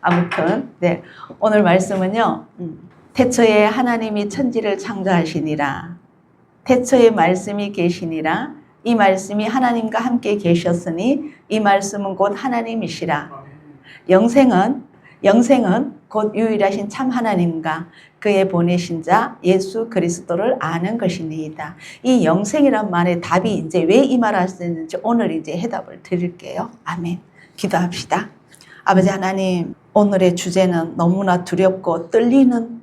아무튼 네, 오늘 말씀은요. 태초에 하나님이 천지를 창조하시니라. 태초에 말씀이 계시니라. 이 말씀이 하나님과 함께 계셨으니 이 말씀은 곧 하나님이시라. 영생은 곧 유일하신 참 하나님과 그의 보내신 자 예수 그리스도를 아는 것이니이다. 이 영생이란 말의 답이 이제 왜 이 말을 하셨는지 오늘 이제 해답을 드릴게요. 아멘. 기도합시다. 아버지 하나님, 오늘의 주제는 너무나 두렵고 떨리는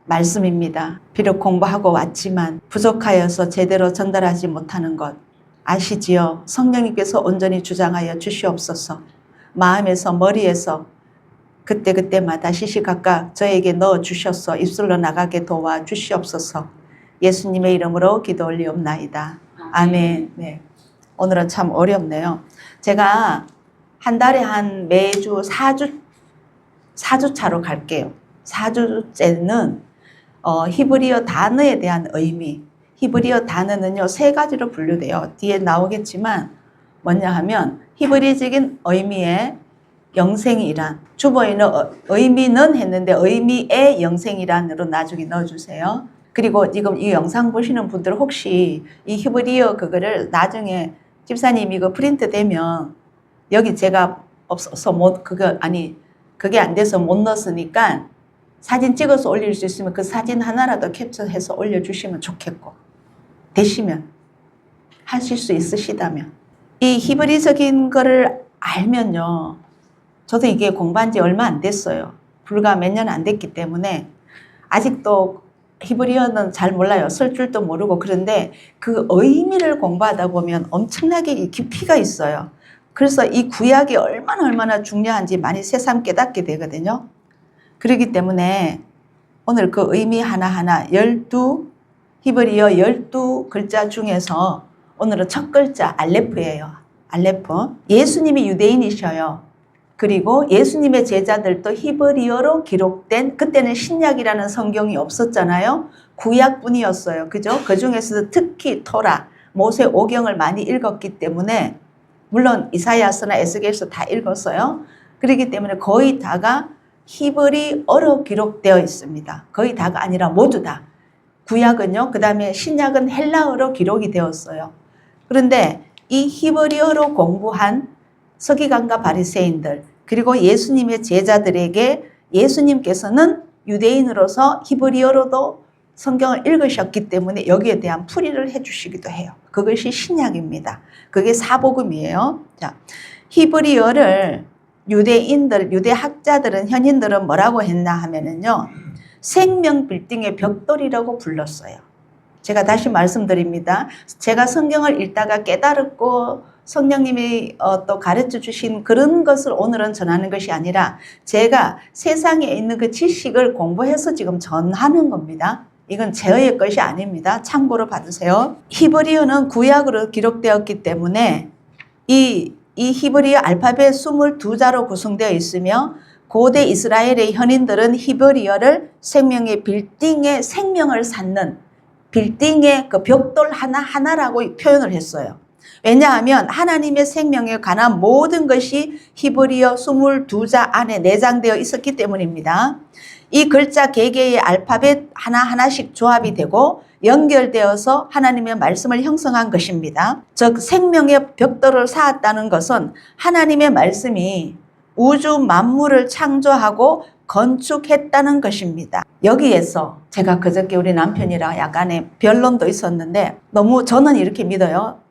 말씀입니다. 비록 공부하고 왔지만 부족하여서 제대로 전달하지 못하는 것 아시지요? 성령님께서 온전히 주장하여 주시옵소서. 마음에서 머리에서 그때그때마다 시시각각 저에게 넣어주셔서 입술로 나가게 도와주시옵소서. 예수님의 이름으로 기도 올리옵나이다. 아멘. 네. 오늘은 참 어렵네요. 제가 한 달에 매주 4주차로 갈게요. 4주째는 히브리어 단어에 대한 의미. 히브리어 단어는요 3가지로 분류돼요. 뒤에 나오겠지만 뭐냐 하면 히브리적인 의미의 영생이란, 주보에는 의미는 했는데 의미의 영생이란으로 나중에 넣어주세요. 그리고 지금 이 영상 보시는 분들 혹시 이 히브리어 그거를 나중에 집사님이 이거 프린트 되면 여기 제가 없어서 그게 안 돼서 못 넣었으니까 사진 찍어서 올릴 수 있으면 그 사진 하나라도 캡처해서 올려주시면 좋겠고, 되시면 하실 수 있으시다면 이 히브리적인 거를 알면요, 저도 이게 공부한 지 얼마 안 됐어요. 불과 몇 년 안 됐기 때문에 아직도 히브리어는 잘 몰라요. 쓸 줄도 모르고. 그런데 그 의미를 공부하다 보면 엄청나게 깊이가 있어요. 그래서 이 구약이 얼마나 중요한지 많이 새삼 깨닫게 되거든요. 그렇기 때문에 오늘 그 의미 하나하나 히브리어 12글자 중에서 오늘은 첫 글자 알레프예요. 알레프. 예수님이 유대인이셔요. 그리고 예수님의 제자들도 히브리어로 기록된, 그때는 신약이라는 성경이 없었잖아요. 구약뿐이었어요. 그죠? 그 중에서도 특히 토라, 모세 오경을 많이 읽었기 때문에, 물론 이사야서나 에스겔서 다 읽었어요. 그렇기 때문에 거의 다가 히브리어로 기록되어 있습니다. 거의 다가 아니라 모두 다. 구약은요. 그 다음에 신약은 헬라어로 기록이 되었어요. 그런데 이 히브리어로 공부한 서기관과 바리새인들, 그리고 예수님의 제자들에게 예수님께서는 유대인으로서 히브리어로도 성경을 읽으셨기 때문에 여기에 대한 풀이를 해주시기도 해요. 그것이 신약입니다. 그게 사복음이에요. 자, 히브리어를 유대 학자들은, 현인들은 뭐라고 했나 하면은요, 생명 빌딩의 벽돌이라고 불렀어요. 제가 다시 말씀드립니다. 제가 성경을 읽다가 깨달았고 성령님이 또 가르쳐 주신 그런 것을 오늘은 전하는 것이 아니라 제가 세상에 있는 그 지식을 공부해서 지금 전하는 겁니다. 이건 제의 것이 아닙니다. 참고로 받으세요. 히브리어는 구약으로 기록되었기 때문에 이 히브리어 알파벳 22자로 구성되어 있으며 고대 이스라엘의 현인들은 히브리어를 생명의 빌딩에 생명을 쌓는 빌딩의 그 벽돌 하나라고 표현을 했어요. 왜냐하면 하나님의 생명에 관한 모든 것이 히브리어 22자 안에 내장되어 있었기 때문입니다. 이 글자 개개의 알파벳 하나하나씩 조합이 되고 연결되어서 하나님의 말씀을 형성한 것입니다. 즉 생명의 벽돌을 쌓았다는 것은 하나님의 말씀이 우주 만물을 창조하고 건축했다는 것입니다. 여기에서 제가 그저께 우리 남편이랑 약간의 변론도 있었는데 저는 이렇게 믿어요.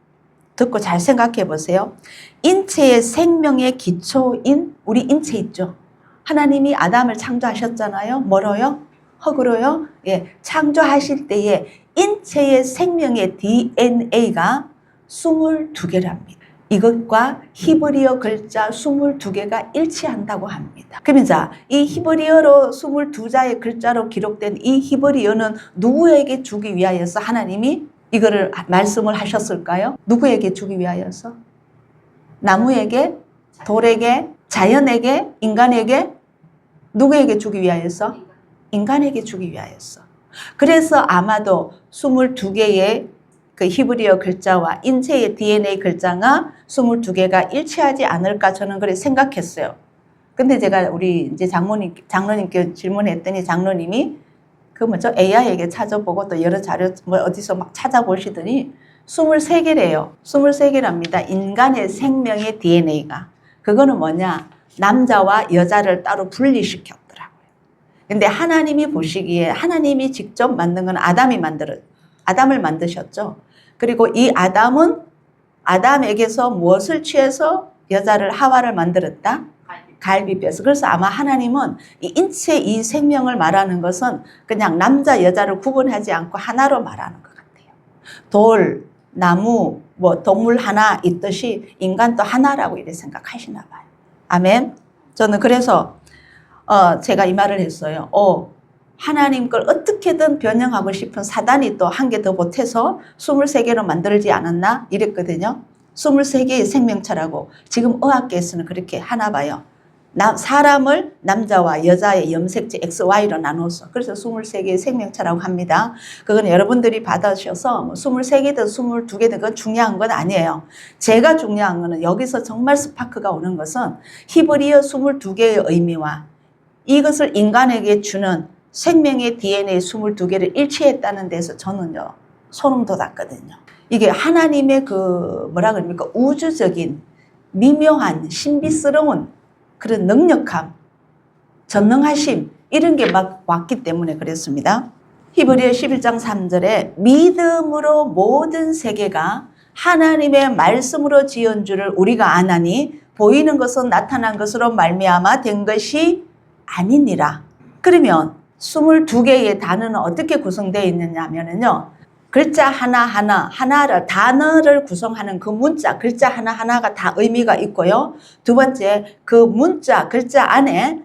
듣고 잘 생각해 보세요. 인체의 생명의 기초인 우리 인체 있죠. 하나님이 아담을 창조하셨잖아요. 뭐로요? 흙으로요. 예, 창조하실 때에 인체의 생명의 DNA가 22개랍니다. 이것과 히브리어 글자 22개가 일치한다고 합니다. 그러면 자, 이 히브리어로 22자의 글자로 기록된 이 히브리어는 누구에게 주기 위하여서 하나님이 이거를 말씀을 하셨을까요? 누구에게 주기 위하여서? 나무에게? 돌에게? 자연에게? 인간에게? 누구에게 주기 위하여서? 인간에게 주기 위하여서. 그래서 아마도 22개의 그 히브리어 글자와 인체의 DNA 글자가 22개가 일치하지 않을까 저는 그렇게 생각했어요. 근데 제가 우리 이제 장로님께 질문했더니 장로님이 그 뭐죠? AI에게 찾아보고 또 여러 자료 뭐 어디서 막 찾아보시더니 23개래요. 23개랍니다. 인간의 생명의 DNA가. 그거는 뭐냐? 남자와 여자를 따로 분리시켰더라고요. 근데 하나님이 보시기에 하나님이 직접 만든 건 아담을 만드셨죠. 그리고 이 아담은 아담에게서 무엇을 취해서 여자를 하와를 만들었다? 갈비뼈에서. 그래서 아마 하나님은 이 인체 이 생명을 말하는 것은 그냥 남자 여자를 구분하지 않고 하나로 말하는 것 같아요. 돌, 나무, 뭐 동물 하나 있듯이 인간도 하나라고 이렇게 생각하시나 봐요. 아멘. 저는 그래서 제가 이 말을 했어요. 하나님 걸 어떻게든 변형하고 싶은 사단이 또 한 개 더 보태서 23개로 만들지 않았나? 이랬거든요. 23개의 생명체라고 지금 의학계에서는 그렇게 하나 봐요. 사람을 남자와 여자의 염색체 XY로 나눠서 그래서 23개의 생명체라고 합니다. 그건 여러분들이 받으셔서 23개든 22개든 그건 중요한 건 아니에요. 제가 중요한 거는 여기서 정말 스파크가 오는 것은 히브리어 22개의 의미와 이것을 인간에게 주는 생명의 DNA 22개를 일치했다는 데서 저는요 소름 돋았거든요. 이게 하나님의 그 뭐라 그럽니까? 우주적인 미묘한 신비스러운 그런 능력함, 전능하심 이런 게 막 왔기 때문에 그랬습니다. 히브리서 11장 3절에 믿음으로 모든 세계가 하나님의 말씀으로 지은 줄을 우리가 아나니 보이는 것은 나타난 것으로 말미암아 된 것이 아니니라. 그러면 22개의 단어는 어떻게 구성되어 있느냐 하면요. 글자 하나를 단어를 구성하는 그 문자 글자 하나하나가 다 의미가 있고요. 두 번째 그 문자 글자 안에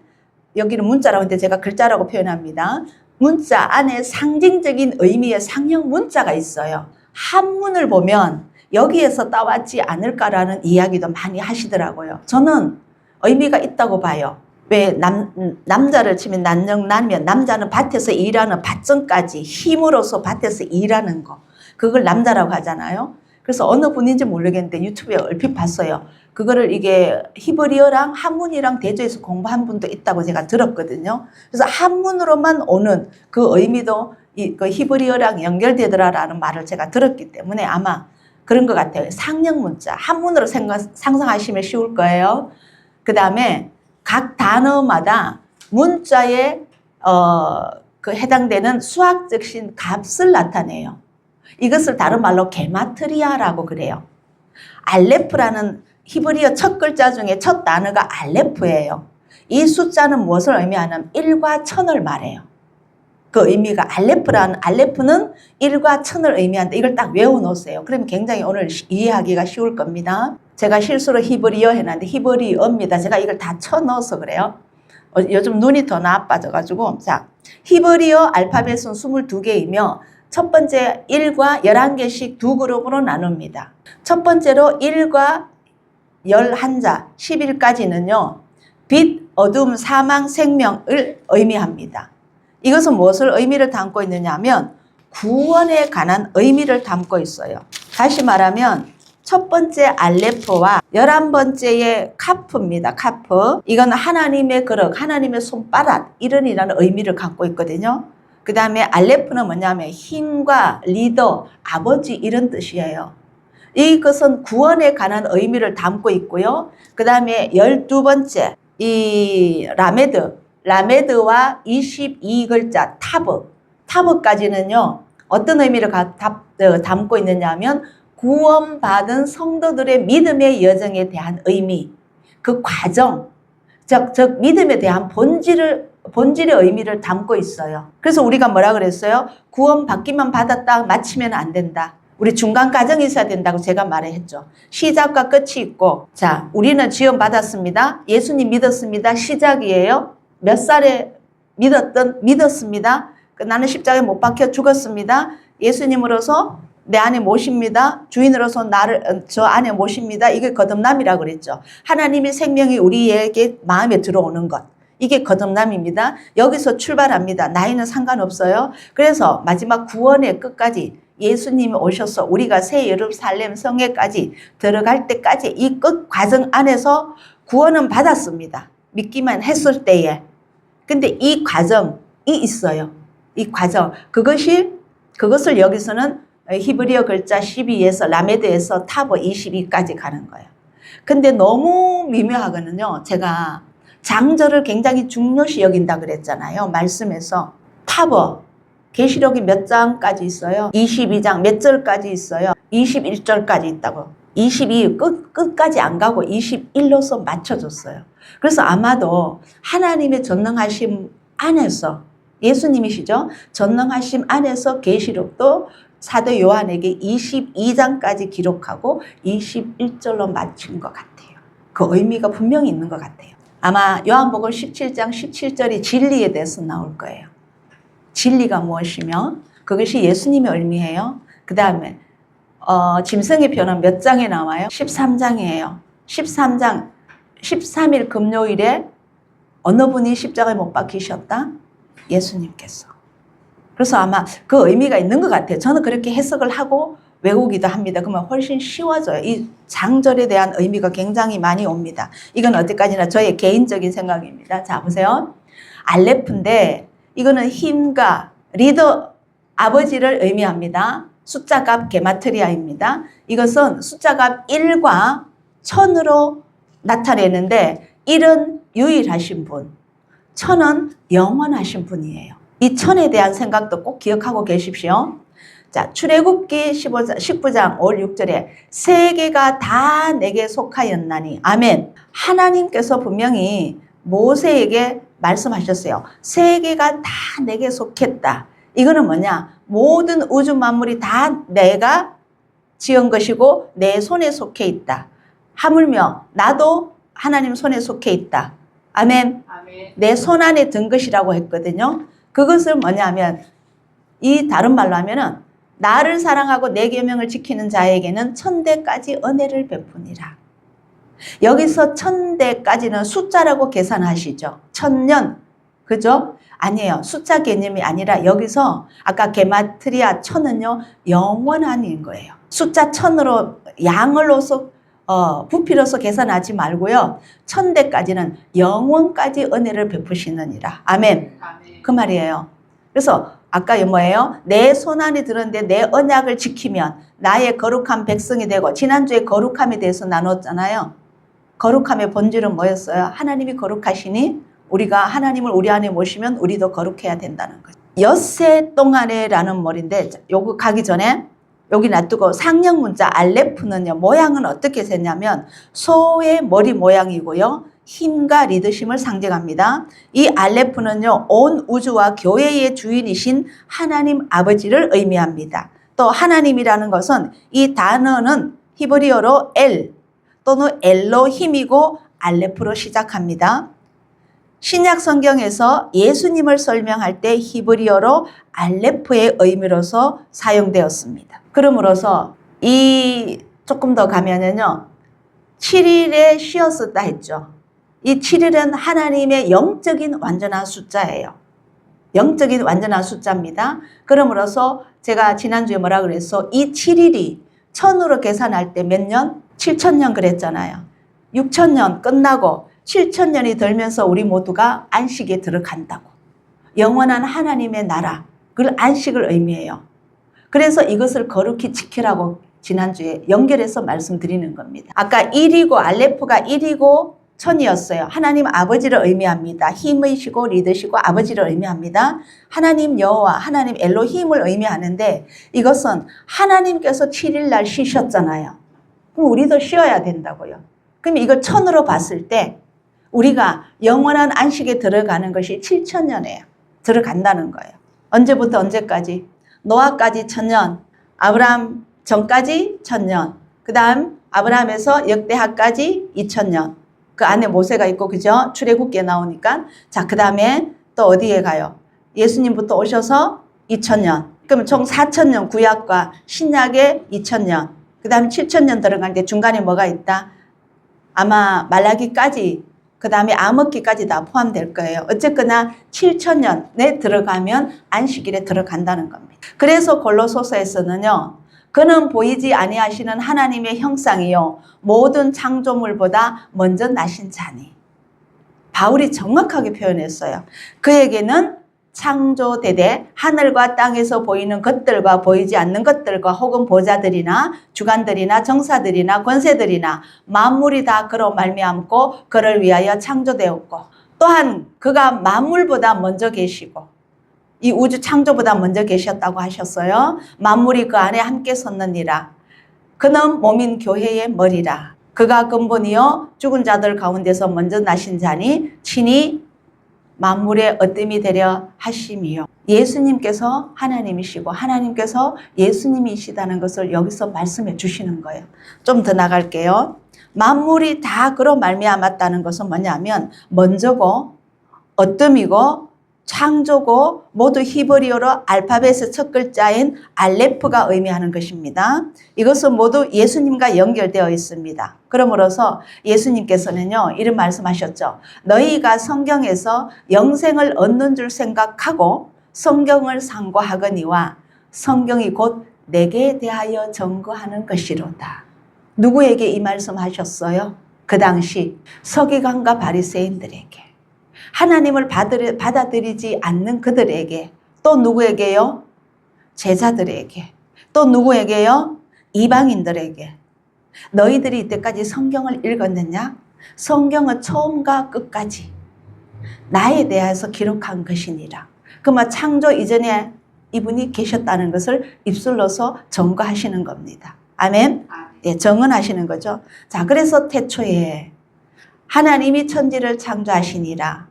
여기는 문자라고 하는데 제가 글자라고 표현합니다. 문자 안에 상징적인 의미의 상형 문자가 있어요. 한문을 보면 여기에서 따왔지 않을까라는 이야기도 많이 하시더라고요. 저는 의미가 있다고 봐요. 왜 남자를 치면 난정난면 남자는 밭에서 일하는 밭정까지 힘으로서 밭에서 일하는 거 그걸 남자라고 하잖아요. 그래서 어느 분인지 모르겠는데 유튜브에 얼핏 봤어요. 그거를 이게 히브리어랑 한문이랑 대조해서 공부한 분도 있다고 제가 들었거든요. 그래서 한문으로만 오는 그 의미도 그 히브리어랑 연결되더라라는 말을 제가 들었기 때문에 아마 그런 것 같아요. 상형 문자 한문으로 상상하시면 쉬울 거예요. 그 다음에 각 단어마다 문자에 그 해당되는 수학적 신 값을 나타내요. 이것을 다른 말로 게마트리아라고 그래요. 알레프라는 히브리어 첫 글자 중에 첫 단어가 알레프예요. 이 숫자는 무엇을 의미하냐면 1과 1000을 말해요. 그 의미가 알레프는 1과 1000을 의미한다. 이걸 딱 외워놓으세요. 그러면 굉장히 오늘 이해하기가 쉬울 겁니다. 제가 실수로 히브리어 해놨는데 히브리어입니다. 제가 이걸 다 쳐넣어서 그래요. 요즘 눈이 더 나빠져가지고 자 히브리어 알파벳은 22개이며 첫 번째 1과 11개씩 두 그룹으로 나눕니다. 첫 번째로 1과 11자 10일까지는요. 빛, 어둠, 사망, 생명을 의미합니다. 이것은 무엇을 의미를 담고 있느냐 하면 구원에 관한 의미를 담고 있어요. 다시 말하면 첫 번째 알레프와 11번째의 카프입니다. 카프. 이건 하나님의 그릇, 하나님의 손바닥 이런이라는 의미를 갖고 있거든요. 그 다음에 알레프는 뭐냐면 힘과 리더, 아버지 이런 뜻이에요. 이것은 구원에 관한 의미를 담고 있고요. 그 다음에 12번째 이 라메드와 22글자 타브까지는요. 어떤 의미를 담고 있느냐 하면 구원받은 성도들의 믿음의 여정에 대한 의미, 그 과정, 즉 믿음에 대한 본질의 의미를 담고 있어요. 그래서 우리가 뭐라 그랬어요? 구원받기만 받았다 마치면 안 된다. 우리 중간 과정이 있어야 된다고 제가 말했죠. 시작과 끝이 있고 자 우리는 지원받았습니다. 예수님 믿었습니다. 시작이에요. 몇 살에 믿었습니다. 나는 십자가에 못 박혀 죽었습니다. 예수님으로서 내 안에 모십니다. 주인으로서 저 안에 모십니다. 이게 거듭남이라고 그랬죠. 하나님의 생명이 우리에게 마음에 들어오는 것. 이게 거듭남입니다. 여기서 출발합니다. 나이는 상관없어요. 그래서 마지막 구원의 끝까지 예수님이 오셔서 우리가 새 예루살렘 성회까지 들어갈 때까지 이 끝 과정 안에서 구원은 받았습니다. 믿기만 했을 때에. 근데 이 과정이 있어요. 이 과정. 그것을 여기서는 히브리어 글자 12에서 라메드에서 타버 22까지 가는 거예요. 근데 너무 미묘하거든요. 제가 장절을 굉장히 중요시 여긴다 그랬잖아요. 말씀에서. 타버. 계시록이 몇 장까지 있어요? 22장 몇 절까지 있어요? 21절까지 있다고. 22 끝까지 안 가고 21로서 맞춰줬어요. 그래서 아마도 하나님의 전능하심 안에서 예수님이시죠? 전능하심 안에서 계시록도 사도 요한에게 22장까지 기록하고 21절로 맞춘 것 같아요. 그 의미가 분명히 있는 것 같아요. 아마 요한복음 17장 17절이 진리에 대해서 나올 거예요. 진리가 무엇이며 그것이 예수님의 의미예요. 그 다음에 짐승의 표는 몇 장에 나와요? 13장이에요. 13장 13일 금요일에 어느 분이 십자가에 못 박히셨다? 예수님께서. 그래서 아마 그 의미가 있는 것 같아요. 저는 그렇게 해석을 하고 외우기도 합니다. 그러면 훨씬 쉬워져요. 이 장절에 대한 의미가 굉장히 많이 옵니다. 이건 어디까지나 저의 개인적인 생각입니다. 자, 보세요. 알레프인데 이거는 힘과 리더, 아버지를 의미합니다. 숫자값 게마트리아입니다. 이것은 숫자값 1과 1000으로 나타내는데 1은 유일하신 분, 1000은 영원하신 분이에요. 이 1000에 대한 생각도 꼭 기억하고 계십시오. 자, 출애굽기 19장 5, 6절에 세계가 다 내게 속하였나니 아멘. 하나님께서 분명히 모세에게 말씀하셨어요. 세계가 다 내게 속했다. 이거는 뭐냐? 모든 우주 만물이 다 내가 지은 것이고 내 손에 속해 있다. 하물며 나도 하나님 손에 속해 있다. 아멘. 아멘. 내 손 안에 든 것이라고 했거든요. 그것을 뭐냐면 이 다른 말로 하면은 나를 사랑하고 내 계명을 지키는 자에게는 천대까지 은혜를 베푸니라. 여기서 천대까지는 숫자라고 계산하시죠. 1000년. 그죠? 아니에요. 숫자 개념이 아니라 여기서 아까 게마트리아 1000은요. 영원한인 거예요. 숫자 1000으로 양을로서 부피로서 계산하지 말고요. 1000대까지는 영원까지 은혜를 베푸시느니라. 아멘. 아멘. 그 말이에요. 그래서 아까 뭐예요? 내 손 안에 들었는데 내 언약을 지키면 나의 거룩한 백성이 되고 지난주에 거룩함에 대해서 나눴잖아요. 거룩함의 본질은 뭐였어요? 하나님이 거룩하시니 우리가 하나님을 우리 안에 모시면 우리도 거룩해야 된다는 거죠. 엿새 동안에 라는 말인데 요거 가기 전에 여기 놔두고 상형 문자 알레프는요. 모양은 어떻게 되냐면 소의 머리 모양이고요. 힘과 리더십을 상징합니다. 이 알레프는요. 온 우주와 교회의 주인이신 하나님 아버지를 의미합니다. 또 하나님이라는 것은 이 단어는 히브리어로 엘 또는 엘로힘이고 알레프로 시작합니다. 신약 성경에서 예수님을 설명할 때 히브리어로 알레프의 의미로서 사용되었습니다. 그러므로서 조금 더 가면은요. 7일에 쉬었었다 했죠. 이 7일은 하나님의 영적인 완전한 숫자예요. 영적인 완전한 숫자입니다. 그러므로서 제가 지난주에 뭐라 그랬어? 이 7일이 1000으로 계산할 때 몇 년? 7000년 그랬잖아요. 6000년 끝나고 7000년이 들면서 우리 모두가 안식에 들어간다고. 영원한 하나님의 나라, 그걸 안식을 의미해요. 그래서 이것을 거룩히 지키라고 지난주에 연결해서 말씀드리는 겁니다. 아까 1이고 알레프가 1이고 1000이었어요. 하나님 아버지를 의미합니다. 힘이시고 리더시고 아버지를 의미합니다. 하나님 여호와, 하나님 엘로힘을 의미하는데 이것은 하나님께서 7일날 쉬셨잖아요. 그럼 우리도 쉬어야 된다고요. 그럼 이걸 1000으로 봤을 때 우리가 영원한 안식에 들어가는 것이 7000년이에요. 들어간다는 거예요. 언제부터 언제까지? 노아까지 1000년, 아브라함 전까지 1000년, 그 다음 아브라함에서 역대하까지 2000년. 그 안에 모세가 있고, 그죠? 출애굽기에 나오니까. 자, 그 다음에 또 어디에 가요? 예수님부터 오셔서 2000년. 그럼 총 4000년 구약과 신약에 2000년. 그 다음에 7000년 들어가는데 중간에 뭐가 있다? 아마 말라기까지, 그 다음에 암흑기까지 다 포함될 거예요. 어쨌거나 7000년에 들어가면 안식일에 들어간다는 겁니다. 그래서 골로새서에서는요. 그는 보이지 아니하시는 하나님의 형상이요 모든 창조물보다 먼저 나신 자니. 바울이 정확하게 표현했어요. 그에게는 창조되되 하늘과 땅에서 보이는 것들과 보이지 않는 것들과 혹은 보좌들이나 주관들이나 정사들이나 권세들이나 만물이 다 그로 말미암고 그를 위하여 창조되었고 또한 그가 만물보다 먼저 계시고 이 우주 창조보다 먼저 계셨다고 하셨어요. 만물이 그 안에 함께 섰느니라. 그는 몸인 교회의 머리라. 그가 근본이요 죽은 자들 가운데서 먼저 나신 자니 친히 만물의 어뜸이 되려 하심이요. 예수님께서 하나님이시고 하나님께서 예수님이시다는 것을 여기서 말씀해 주시는 거예요. 좀 더 나갈게요. 만물이 다 그로 말미암았다는 것은 뭐냐면 먼저고 어뜸이고 창조고 모두 히브리어로 알파벳의 첫 글자인 알레프가 의미하는 것입니다. 이것은 모두 예수님과 연결되어 있습니다. 그러므로서 예수님께서는요 이런 말씀하셨죠. 너희가 성경에서 영생을 얻는 줄 생각하고 성경을 상고하거니와 성경이 곧 내게 대하여 증거하는 것이로다. 누구에게 이 말씀하셨어요? 그 당시 서기관과 바리새인들에게, 하나님을 받아들이지 않는 그들에게, 또 누구에게요? 제자들에게, 또 누구에게요? 이방인들에게. 너희들이 이때까지 성경을 읽었느냐? 성경은 처음과 끝까지 나에 대해서 기록한 것이니라. 그러면 창조 이전에 이분이 계셨다는 것을 입술로서 증거하시는 겁니다. 아멘? 예, 증언하시는 거죠. 자, 그래서 태초에 하나님이 천지를 창조하시니라.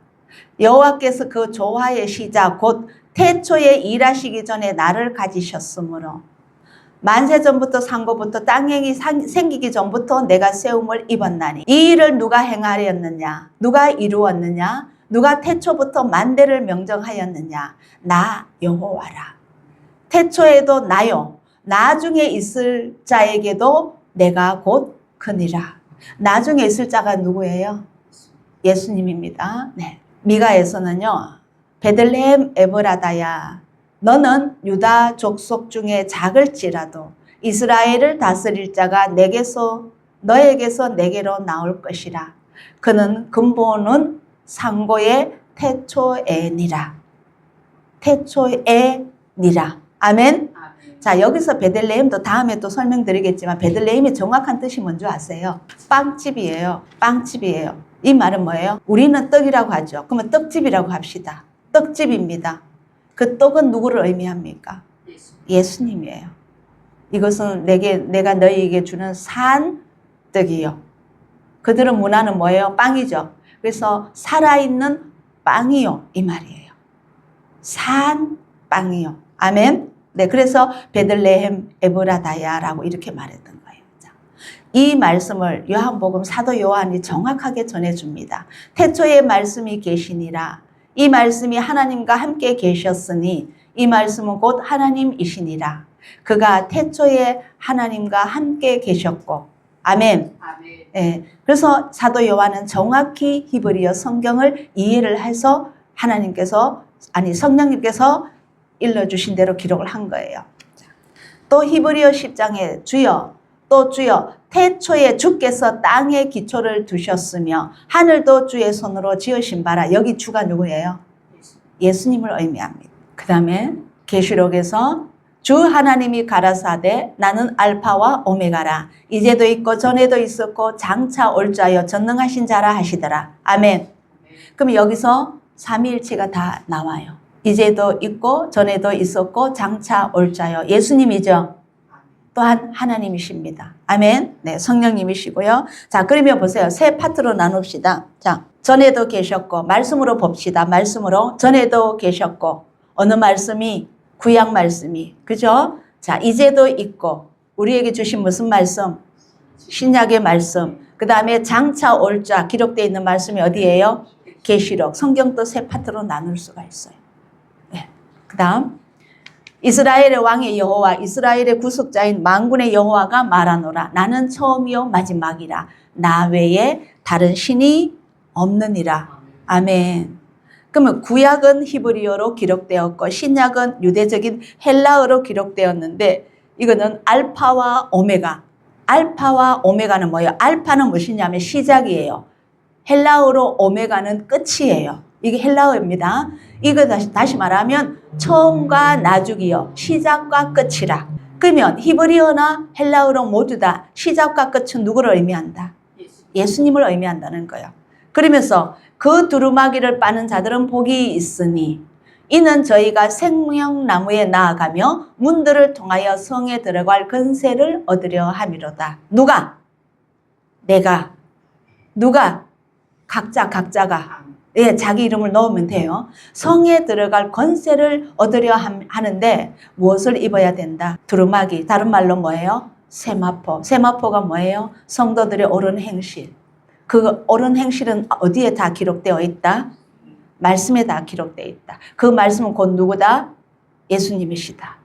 여호와께서 그 조화의 시작 곧 태초에 일하시기 전에 나를 가지셨으므로 만세 전부터 상고부터 땅행이 생기기 전부터 내가 세움을 입었나니 이 일을 누가 행하였느냐? 누가 이루었느냐? 누가 태초부터 만대를 명정하였느냐? 나 여호와라. 태초에도 나요. 나중에 있을 자에게도 내가 곧 크니라. 나중에 있을 자가 누구예요? 예수님입니다. 네. 미가에서는요. 베들레헴 에브라다야 너는 유다 족속 중에 작을지라도 이스라엘을 다스릴 자가 너에게서 내게로 나올 것이라. 그는 근본은 상고의 태초에니라. 태초에니라. 아멘. 자, 여기서 베들레헴도 다음에 또 설명드리겠지만 베들레헴의 정확한 뜻이 뭔지 아세요? 빵집이에요. 빵집이에요. 이 말은 뭐예요? 우리는 떡이라고 하죠. 그러면 떡집이라고 합시다. 떡집입니다. 그 떡은 누구를 의미합니까? 예수님이에요. 이것은 내가 너희에게 주는 산 떡이요. 그들의 문화는 뭐예요? 빵이죠. 그래서 살아있는 빵이요. 이 말이에요. 산 빵이요. 아멘. 네, 그래서 베들레헴 에브라다야라고 이렇게 말했던 거예요. 이 말씀을 요한복음 사도 요한이 정확하게 전해줍니다. 태초에 말씀이 계시니라. 이 말씀이 하나님과 함께 계셨으니 이 말씀은 곧 하나님이시니라. 그가 태초에 하나님과 함께 계셨고. 아멘. 네, 그래서 사도 요한은 정확히 히브리어 성경을 이해를 해서 성령님께서 일러주신 대로 기록을 한 거예요. 또 히브리어 10장에 주여 태초에 주께서 땅에 기초를 두셨으며 하늘도 주의 손으로 지으신 바라. 여기 주가 누구예요? 예수님을 의미합니다. 그 다음에 계시록에서 주 하나님이 가라사대 나는 알파와 오메가라. 이제도 있고 전에도 있었고 장차 올 자여 전능하신 자라 하시더라. 아멘. 그럼 여기서 삼위일체가 다 나와요. 이제도 있고 전에도 있었고 장차 올 자여. 예수님이죠. 또한 하나님이십니다. 아멘. 네, 성령님이시고요. 자, 그러면 보세요. 세 파트로 나눕시다. 자, 전에도 계셨고, 말씀으로 봅시다. 말씀으로 전에도 계셨고, 어느 말씀이? 구약 말씀이. 그죠? 자, 이제도 있고, 우리에게 주신 무슨 말씀? 신약의 말씀. 그 다음에 장차 올 자 기록되어 있는 말씀이 어디예요? 계시록. 성경도 세 파트로 나눌 수가 있어요. 네. 그 다음. 이스라엘의 왕의 여호와 이스라엘의 구속자인 만군의 여호와가 말하노라. 나는 처음이요 마지막이라. 나 외에 다른 신이 없느니라. 아멘. 그러면 구약은 히브리어로 기록되었고 신약은 유대적인 헬라어로 기록되었는데 이거는 알파와 오메가. 알파와 오메가는 뭐예요? 알파는 무엇이냐면 시작이에요. 헬라어로 오메가는 끝이에요. 이게 헬라어입니다. 이거 다시 말하면 처음과 나중이요. 시작과 끝이라. 그러면 히브리어나 헬라어로 모두 다 시작과 끝은 누구를 의미한다? 예수님을 의미한다는 거예요. 그러면서 그 두루마기를 빠는 자들은 복이 있으니 이는 저희가 생명나무에 나아가며 문들을 통하여 성에 들어갈 권세를 얻으려 함이로다. 누가? 내가. 누가? 각자가. 예, 자기 이름을 넣으면 돼요. 성에 들어갈 권세를 얻으려 하는데 무엇을 입어야 된다? 두루마기. 다른 말로 뭐예요? 세마포. 세마포가 뭐예요? 성도들의 옳은 행실. 그 옳은 행실은 어디에 다 기록되어 있다? 말씀에 다 기록되어 있다. 그 말씀은 곧 누구다? 예수님이시다.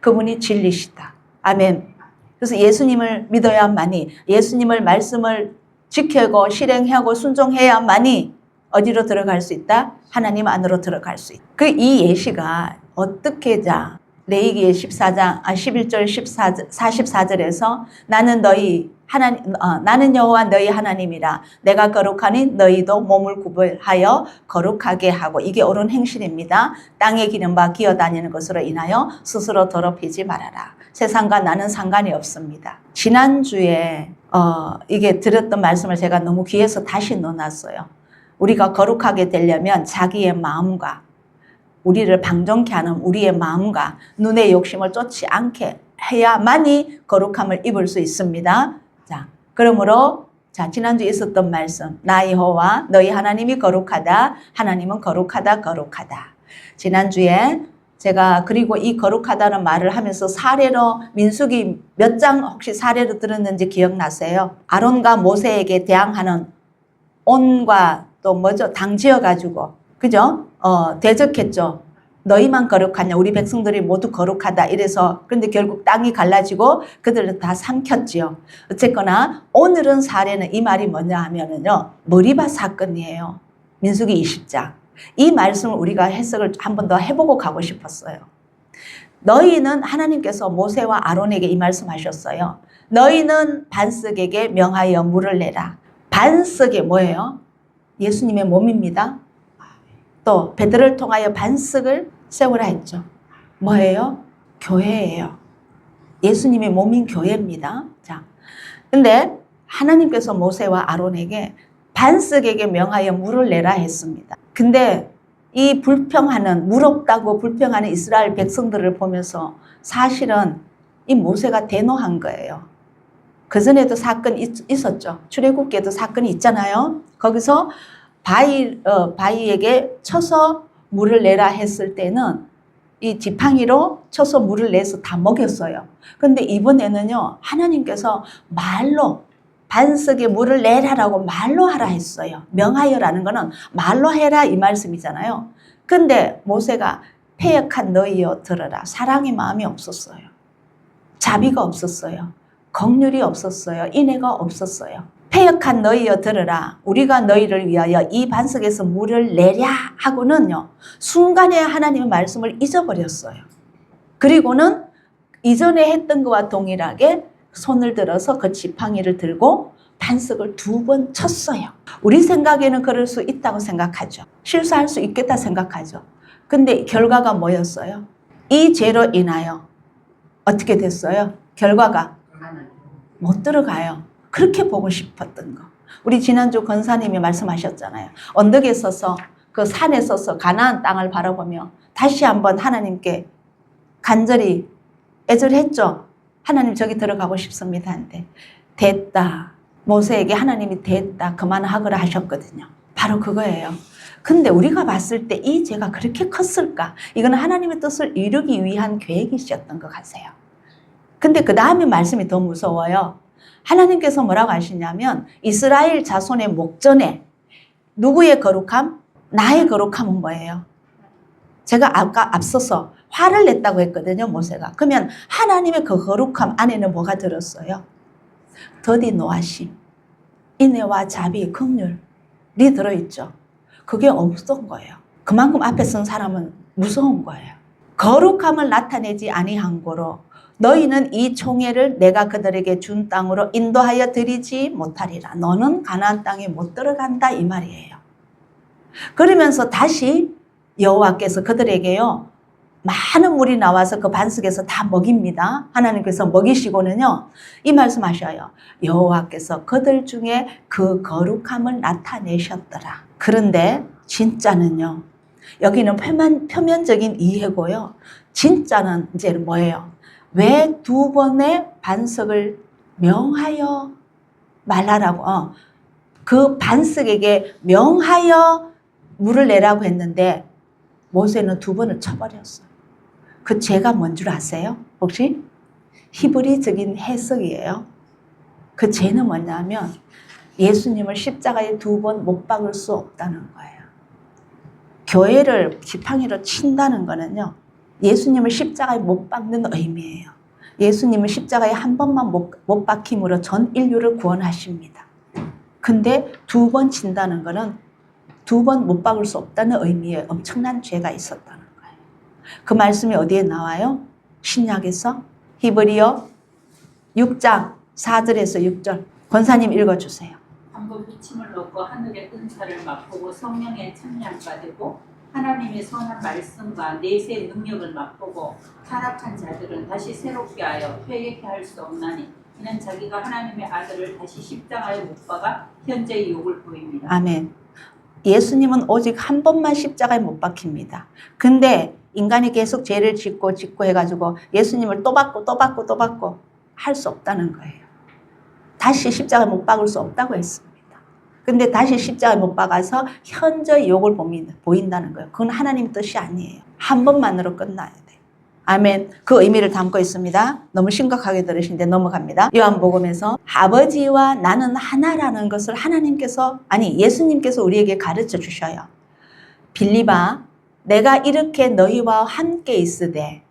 그분이 진리시다. 아멘. 그래서 예수님을 믿어야만이, 예수님을 말씀을 지켜고 실행하고 순종해야만이 어디로 들어갈 수 있다? 하나님 안으로 들어갈 수 있다. 이 예시가 어떻게 자 레위기 11절 44절에서 나는 나는 여호와 너희 하나님이라 내가 거룩하니 너희도 몸을 구별하여 거룩하게 하고 이게 옳은 행실입니다. 땅에 기는 바 기어다니는 것으로 인하여 스스로 더럽히지 말아라. 세상과 나는 상관이 없습니다. 지난주에 이게 들었던 말씀을 제가 너무 귀해서 다시 넣어놨어요. 우리가 거룩하게 되려면 자기의 마음과 우리를 방종케 하는 우리의 마음과 눈의 욕심을 쫓지 않게 해야만이 거룩함을 입을 수 있습니다. 자, 그러므로 지난주에 있었던 말씀 나 여호와 너희 하나님이 거룩하다. 하나님은 거룩하다. 지난주에 제가 그리고 이 거룩하다는 말을 하면서 사례로 민수기 몇 장 혹시 사례로 들었는지 기억나세요? 아론과 모세에게 대항하는 온과 또 뭐죠? 당 지어가지고 그죠? 대적했죠. 너희만 거룩하냐? 우리 백성들이 모두 거룩하다. 이래서 그런데 결국 땅이 갈라지고 그들을 다 삼켰지요. 어쨌거나 오늘은 사례는 이 말이 뭐냐 하면은요. 머리바 사건이에요. 민수기 20장. 이 말씀을 우리가 해석을 한 번 더 해보고 가고 싶었어요. 너희는 하나님께서 모세와 아론에게 이 말씀하셨어요. 너희는 반석에게 명하여 물을 내라. 반석이 뭐예요? 예수님의 몸입니다. 또 베드로를 통하여 반석을 세우라 했죠. 뭐예요? 교회예요. 예수님의 몸인 교회입니다. 자, 근데 하나님께서 모세와 아론에게 반석에게 명하여 물을 내라 했습니다. 근데 이 불평하는 물 없다고 불평하는 이스라엘 백성들을 보면서 사실은 이 모세가 대노한 거예요. 그전에도 사건이 있었죠. 출애굽기에도 사건이 있잖아요. 거기서 바위에게 쳐서 물을 내라 했을 때는 이 지팡이로 쳐서 물을 내서 다 먹였어요. 근데 이번에는요, 하나님께서 말로 반석에 물을 내라라고 말로 하라 했어요. 명하여라는 거는 말로 해라 이 말씀이잖아요. 근데 모세가 패역한 너희여 들어라. 사랑의 마음이 없었어요. 자비가 없었어요. 긍휼이 없었어요. 인애가 없었어요. 패역한 너희여 들으라. 우리가 너희를 위하여 이 반석에서 물을 내랴 하고는요. 순간에 하나님의 말씀을 잊어버렸어요. 그리고는 이전에 했던 것과 동일하게 손을 들어서 그 지팡이를 들고 반석을 2번 쳤어요. 우리 생각에는 그럴 수 있다고 생각하죠. 실수할 수 있겠다 생각하죠. 근데 결과가 뭐였어요? 이 죄로 인하여 어떻게 됐어요? 결과가 못 들어가요. 그렇게 보고 싶었던 거. 우리 지난주 권사님이 말씀하셨잖아요. 언덕에 서서 그 산에 서서 가나안 땅을 바라보며 다시 한번 하나님께 간절히 애절했죠. 하나님 저기 들어가고 싶습니다. 한데 됐다. 모세에게 하나님이 됐다. 그만하거라 하셨거든요. 바로 그거예요. 근데 우리가 봤을 때 이 죄가 그렇게 컸을까? 이거는 하나님의 뜻을 이루기 위한 계획이셨던 것 같아요. 근데 그 다음에 말씀이 더 무서워요. 하나님께서 뭐라고 하시냐면 이스라엘 자손의 목전에 누구의 거룩함? 나의 거룩함은 뭐예요? 제가 아까 앞서서 화를 냈다고 했거든요. 모세가. 그러면 하나님의 그 거룩함 안에는 뭐가 들었어요? 더디 노하심, 인애와 자비, 긍휼이 들어있죠. 그게 없었던 거예요. 그만큼 앞에 선 사람은 무서운 거예요. 거룩함을 나타내지 아니한 거로 너희는 이 총회를 내가 그들에게 준 땅으로 인도하여 드리지 못하리라. 너는 가나안 땅에 못 들어간다 이 말이에요. 그러면서 다시 여호와께서 그들에게요 많은 물이 나와서 그 반석에서 다 먹입니다. 하나님께서 먹이시고는요 이 말씀하셔요. 여호와께서 그들 중에 그 거룩함을 나타내셨더라. 그런데 진짜는요 여기는 표면적인 이해고요. 진짜는 이제 뭐예요? 왜 두 번의 반석을 명하여 말하라고 그 반석에게 명하여 물을 내라고 했는데 모세는 두 번을 쳐버렸어요. 그 죄가 뭔 줄 아세요? 혹시? 히브리적인 해석이에요. 그 죄는 뭐냐면 예수님을 십자가에 두 번 못 박을 수 없다는 거예요. 교회를 지팡이로 친다는 거는요. 예수님을 십자가에 못 박는 의미예요. 예수님은 십자가에 한 번만 못 박힘으로 전 인류를 구원하십니다. 근데 두 번 친다는 거는 두 번 못 박을 수 없다는 의미의 엄청난 죄가 있었다는 거예요. 그 말씀이 어디에 나와요? 신약에서 히브리어 6장 4절에서 6절. 권사님 읽어주세요. 방금 비침을 얻고 하늘의 은사를 맛보고 성령의 찬양과 되고 하나님의 선한 말씀과 내세 능력을 맛보고 타락한 자들은 다시 새롭게 하여 회개케 할 수 없나니 이는 자기가 하나님의 아들을 다시 십자가에 못 박아 현재의 욕을 보입니다. 아멘. 예수님은 오직 한 번만 십자가에 못 박힙니다. 근데 인간이 계속 죄를 짓고 해가지고 예수님을 또 받고 할 수 없다는 거예요. 다시 십자가에 못 박을 수 없다고 했습니다. 근데 다시 십자가에 못 박아서 현저히 욕을 보인다는 거예요. 그건 하나님 뜻이 아니에요. 한 번만으로 끝나야 돼요. 아멘. 그 의미를 담고 있습니다. 너무 심각하게 들으신데 넘어갑니다. 요한복음에서 아버지와 나는 하나라는 것을 예수님께서 우리에게 가르쳐 주셔요. 빌립아, 내가 이렇게 너희와 함께 있으되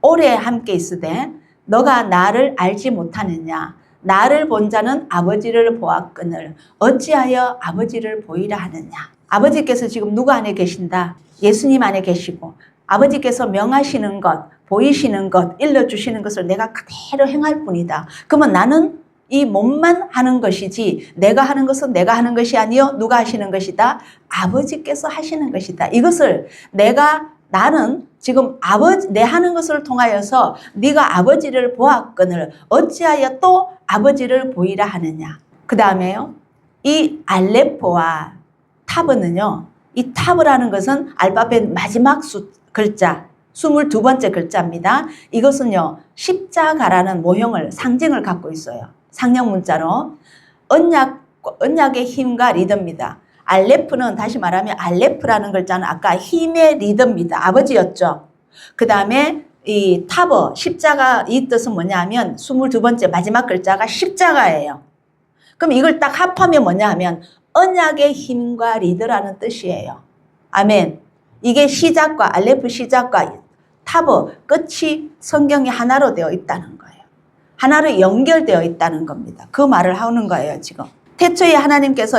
오래 함께 있으되 너가 나를 알지 못하느냐. 나를 본 자는 아버지를 보았거늘 어찌하여 아버지를 보이라 하느냐. 아버지께서 지금 누구 안에 계신다? 예수님 안에 계시고 아버지께서 명하시는 것, 보이시는 것, 일러주시는 것을 내가 그대로 행할 뿐이다. 그러면 나는 이 몸만 하는 것이지 내가 하는 것은 내가 하는 것이 아니요 누가 하시는 것이다? 아버지께서 하시는 것이다. 이것을 나는 지금 내 하는 것을 통하여서 네가 아버지를 보았거늘 어찌하여 또 아버지를 보이라 하느냐. 그 다음에요. 이 알레포와 타브는요. 이 타브라는 것은 알파벳 마지막 글자 22번째 글자입니다. 이것은요. 십자가라는 모형을 상징을 갖고 있어요. 상형 문자로 언약의 힘과 리더입니다. 알레프는 다시 말하면 알레프라는 글자는 아까 힘의 리더입니다. 아버지였죠. 그 다음에 이 타버 십자가 이 뜻은 뭐냐면 22번째 마지막 글자가 십자가예요. 그럼 이걸 딱 합하면 뭐냐 하면 언약의 힘과 리더라는 뜻이에요. 아멘. 이게 시작과 알레프 시작과 타버 끝이 성경이 하나로 되어 있다는 거예요. 하나로 연결되어 있다는 겁니다. 그 말을 하는 거예요 지금. 태초에 하나님께서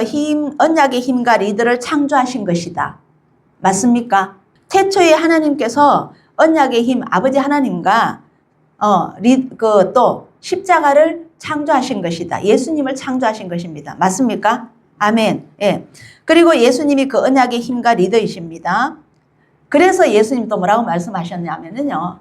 언약의 힘과 리더를 창조하신 것이다. 맞습니까? 태초에 하나님께서 언약의 힘, 아버지 하나님과 또 십자가를 창조하신 것이다. 예수님을 창조하신 것입니다. 맞습니까? 아멘. 예. 그리고 예수님이 그 언약의 힘과 리더이십니다. 그래서 예수님 또 뭐라고 말씀하셨냐면요.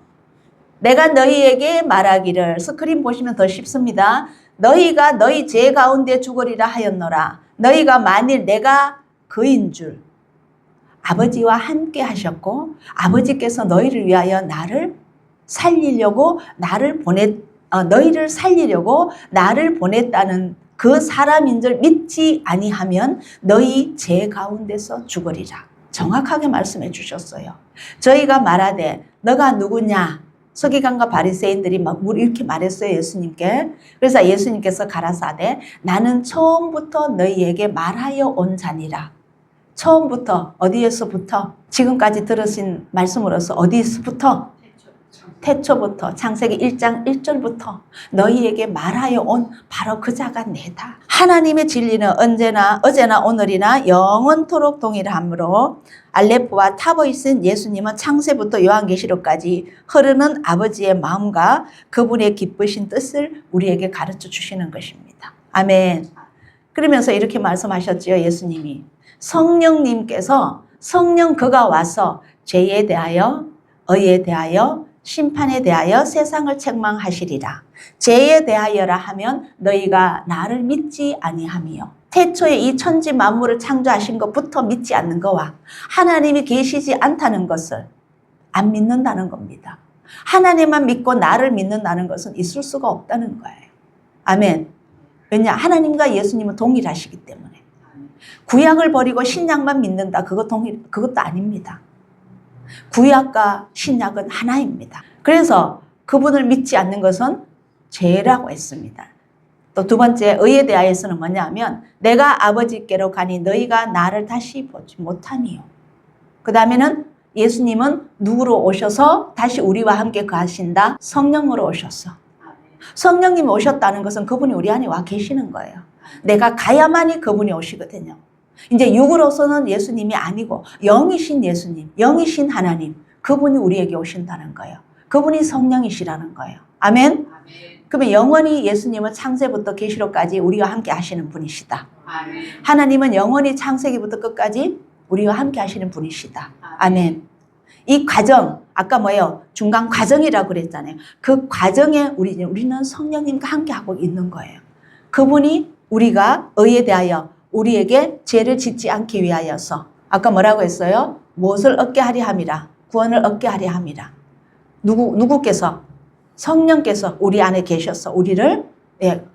내가 너희에게 말하기를 스크린 보시면 더 쉽습니다. 너희가 너희 죄 가운데 죽으리라 하였노라. 너희가 만일 내가 그인 줄 아버지와 함께 하셨고 아버지께서 너희를 위하여 너희를 살리려고 나를 보냈다는 그 사람인 줄 믿지 아니하면 너희 죄 가운데서 죽으리라. 정확하게 말씀해 주셨어요. 저희가 말하되 너가 누구냐? 서기관과 바리새인들이 이렇게 말했어요. 예수님께. 그래서 예수님께서 가라사대 나는 처음부터 너희에게 말하여 온 자니라. 처음부터 어디에서부터? 지금까지 들으신 말씀으로서 어디서부터? 태초부터 창세기 1장 1절부터 너희에게 말하여 온 바로 그 자가 내다. 하나님의 진리는 언제나 어제나 오늘이나 영원토록 동일하므로 알레프와 타보이신 예수님은 창세부터 요한계시록까지 흐르는 아버지의 마음과 그분의 기쁘신 뜻을 우리에게 가르쳐 주시는 것입니다. 아멘. 그러면서 이렇게 말씀하셨지요. 예수님이 성령님께서 성령 그가 와서 죄에 대하여 의에 대하여 심판에 대하여 세상을 책망하시리라. 죄에 대하여라 하면 너희가 나를 믿지 아니함이요. 태초에 이 천지 만물을 창조하신 것부터 믿지 않는 거와 하나님이 계시지 않다는 것을 안 믿는다는 겁니다. 하나님만 믿고 나를 믿는다는 것은 있을 수가 없다는 거예요. 아멘. 왜냐? 하나님과 예수님은 동일하시기 때문에. 구약을 버리고 신약만 믿는다. 그것도 아닙니다. 구약과 신약은 하나입니다. 그래서 그분을 믿지 않는 것은 죄라고 했습니다. 또 두 번째 의에 대하여서는 뭐냐면 내가 아버지께로 가니 너희가 나를 다시 보지 못하니요. 그 다음에는 예수님은 누구로 오셔서 다시 우리와 함께 가신다? 성령으로 오셨어. 성령님이 오셨다는 것은 그분이 우리 안에 와 계시는 거예요. 내가 가야만이 그분이 오시거든요. 이제 육으로서는 예수님이 아니고 영이신 예수님, 영이신 하나님, 그분이 우리에게 오신다는 거예요. 그분이 성령이시라는 거예요. 아멘? 그러면 영원히 예수님은 창세부터 계시록까지 우리와 함께 하시는 분이시다. 하나님은 영원히 창세기부터 끝까지 우리와 함께 하시는 분이시다. 아멘. 이 과정, 아까 뭐예요? 중간 과정이라고 그랬잖아요. 그 과정에 우리는 성령님과 함께 하고 있는 거예요. 그분이 우리가 의에 대하여 우리에게 죄를 짓지 않기 위하여서 아까 뭐라고 했어요? 무엇을 얻게 하려 함이라. 구원을 얻게 하려 함이라. 누구께서? 성령께서 우리 안에 계셔서 우리를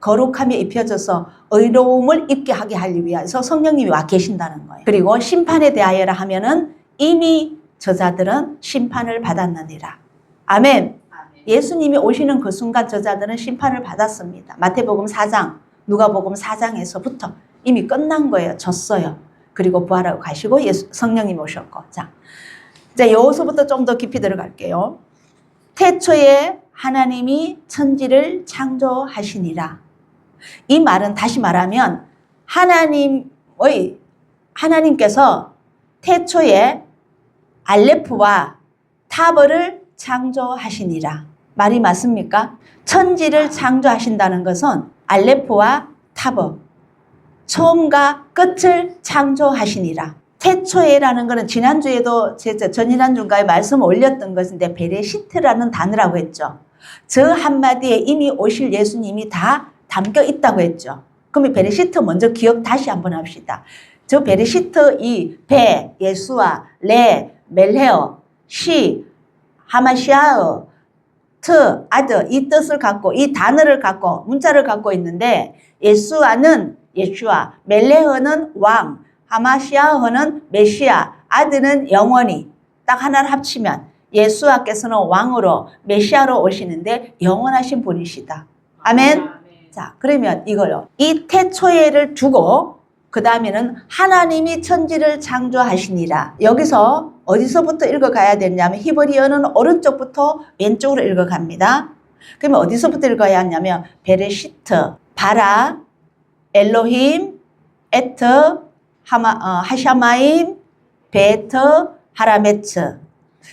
거룩함에 입혀져서 의로움을 입게 하게 하기 위해서 성령님이 와 계신다는 거예요. 그리고 심판에 대하여라 하면은 이미 저자들은 심판을 받았느니라. 아멘. 예수님이 오시는 그 순간 저자들은 심판을 받았습니다. 마태복음 4장, 누가복음 4장에서부터 이미 끝난 거예요. 졌어요. 그리고 부활하고 가시고 성령님이 오셨고. 자, 이제 여기서부터 좀 더 깊이 들어갈게요. 태초에 하나님이 천지를 창조하시니라. 이 말은 다시 말하면 하나님께서 태초에 알레프와 타버를 창조하시니라. 말이 맞습니까? 천지를 창조하신다는 것은 알레프와 타버, 처음과 끝을 창조하시니라. 태초에라는 것은 지난주에도 전지난주인가에 말씀 올렸던 것인데 베레시트라는 단어라고 했죠. 저 한마디에 이미 오실 예수님이 다 담겨 있다고 했죠. 그럼 베레시트 먼저 기억 다시 한번 합시다. 저 베레시트 이 베, 예수와 레, 멜헤어, 시, 하마시아어, 트, 아드 이 뜻을 갖고 이 단어를 갖고 문자를 갖고 있는데 예수와는 예수와, 멜레허는 왕, 하마시아허는 메시아, 아드는 영원히 딱 하나를 합치면 예수와께서는 왕으로 메시아로 오시는데 영원하신 분이시다. 아멘. 자, 그러면 이거요. 이 태초에를 두고 그 다음에는 하나님이 천지를 창조하시니라. 여기서 어디서부터 읽어가야 되냐면 히브리어는 오른쪽부터 왼쪽으로 읽어갑니다. 그러면 어디서부터 읽어야 하냐면 베레시트, 바라, 엘로힘, 에트, 하샤마임, 베트, 하라메츠.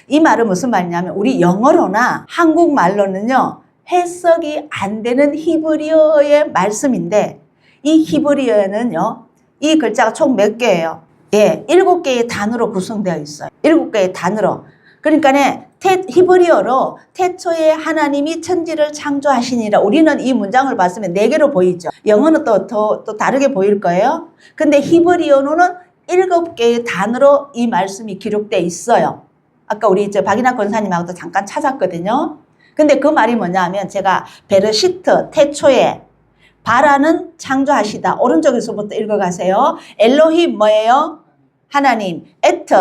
이 말은 무슨 말이냐면 우리 영어로나 한국말로는요 해석이 안 되는 히브리어의 말씀인데 이 히브리어에는요 이 글자가 총 몇 개예요? 7개의 단어로 구성되어 있어요. 7개의 단어로. 그러니까 히브리어로 태초에 하나님이 천지를 창조하시니라. 우리는 이 문장을 봤으면 4개로 보이죠. 영어는 또 다르게 보일 거예요. 근데 히브리어로는 7개의 단어로 이 말씀이 기록되어 있어요. 아까 우리 박인학 권사님하고도 잠깐 찾았거든요. 근데 그 말이 뭐냐 하면 제가 베르시트, 태초에, 바라는 창조하시다. 오른쪽에서부터 읽어가세요. 엘로힘 뭐예요? 하나님. 에트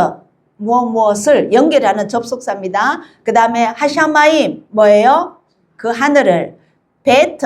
무엇을 연결하는 접속사입니다. 그 다음에 하샤마임 뭐예요? 그 하늘을. 베트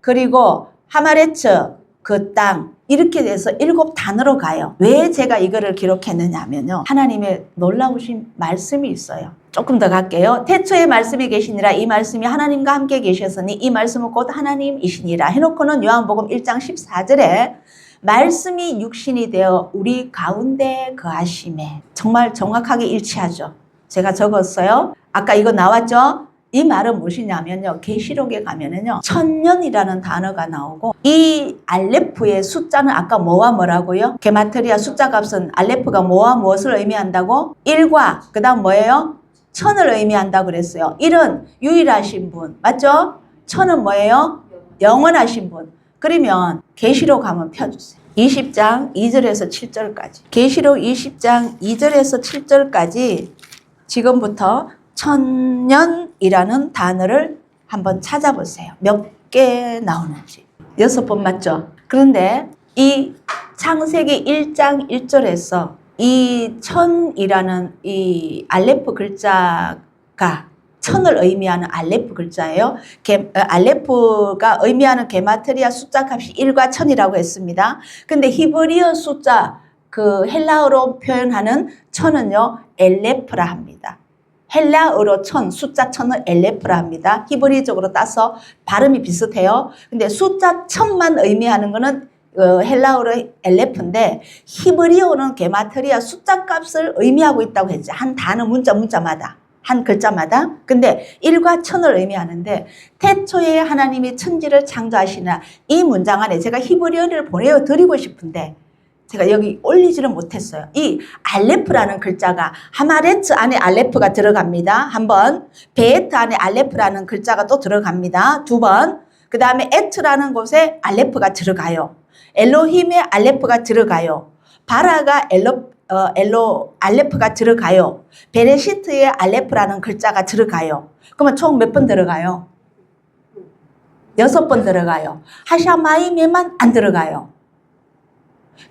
그리고 하마레츠 그 땅. 이렇게 돼서 7단으로 가요. 왜 제가 이거를 기록했느냐 하면요. 하나님의 놀라우신 말씀이 있어요. 조금 더 갈게요. 태초에 말씀이 계시니라 이 말씀이 하나님과 함께 계셨으니 이 말씀은 곧 하나님이시니라 해놓고는 요한복음 1장 14절에 말씀이 육신이 되어 우리 가운데 거하심에 정말 정확하게 일치하죠. 제가 적었어요. 아까 이거 나왔죠? 이 말은 무엇이냐면요. 계시록에 가면은요. 천년이라는 단어가 나오고 이 알레프의 숫자는 아까 뭐와 뭐라고요? 게마트리아 숫자 값은 알레프가 뭐와 무엇을 의미한다고? 1과 그 다음 뭐예요? 천을 의미한다고 그랬어요. 1은 유일하신 분. 맞죠? 천은 뭐예요? 영원하신 분. 그러면 계시록 한번 펴주세요. 20장 2절에서 7절까지. 계시록 20장 2절에서 7절까지 지금부터 천년이라는 단어를 한번 찾아보세요. 몇 개 나오는지. 6번 맞죠? 그런데 이 창세기 1장 1절에서 이 천이라는 이 알레프 글자가 천을 의미하는 알레프 글자예요. 알레프가 의미하는 게마트리아 숫자 값이 1과 천이라고 했습니다. 근데 히브리어 숫자 그 헬라어로 표현하는 천은요 엘레프라 합니다. 헬라어로 천, 숫자 천은 엘레프라 합니다. 히브리적으로 따서 발음이 비슷해요. 근데 숫자 천만 의미하는 거는 헬라어로 엘레프인데 히브리어는 게마트리아 숫자 값을 의미하고 있다고 했죠. 한 단어 문자마다. 한 글자마다. 근데 1과 천을 의미하는데 태초에 하나님이 천지를 창조하시나 이 문장 안에 제가 히브리어를 보내드리고 싶은데 제가 여기 올리지를 못했어요. 이 알레프라는 글자가 하마레츠 안에 알레프가 들어갑니다. 한 번. 베에트 안에 알레프라는 글자가 또 들어갑니다. 2번. 그 다음에 에트라는 곳에 알레프가 들어가요. 엘로힘의 알레프가 들어가요. 바라가 알레프가 들어가요. 베레시트의 알레프라는 글자가 들어가요. 그러면 총 몇 번 들어가요? 6번 들어가요. 하샤마임에만 안 들어가요.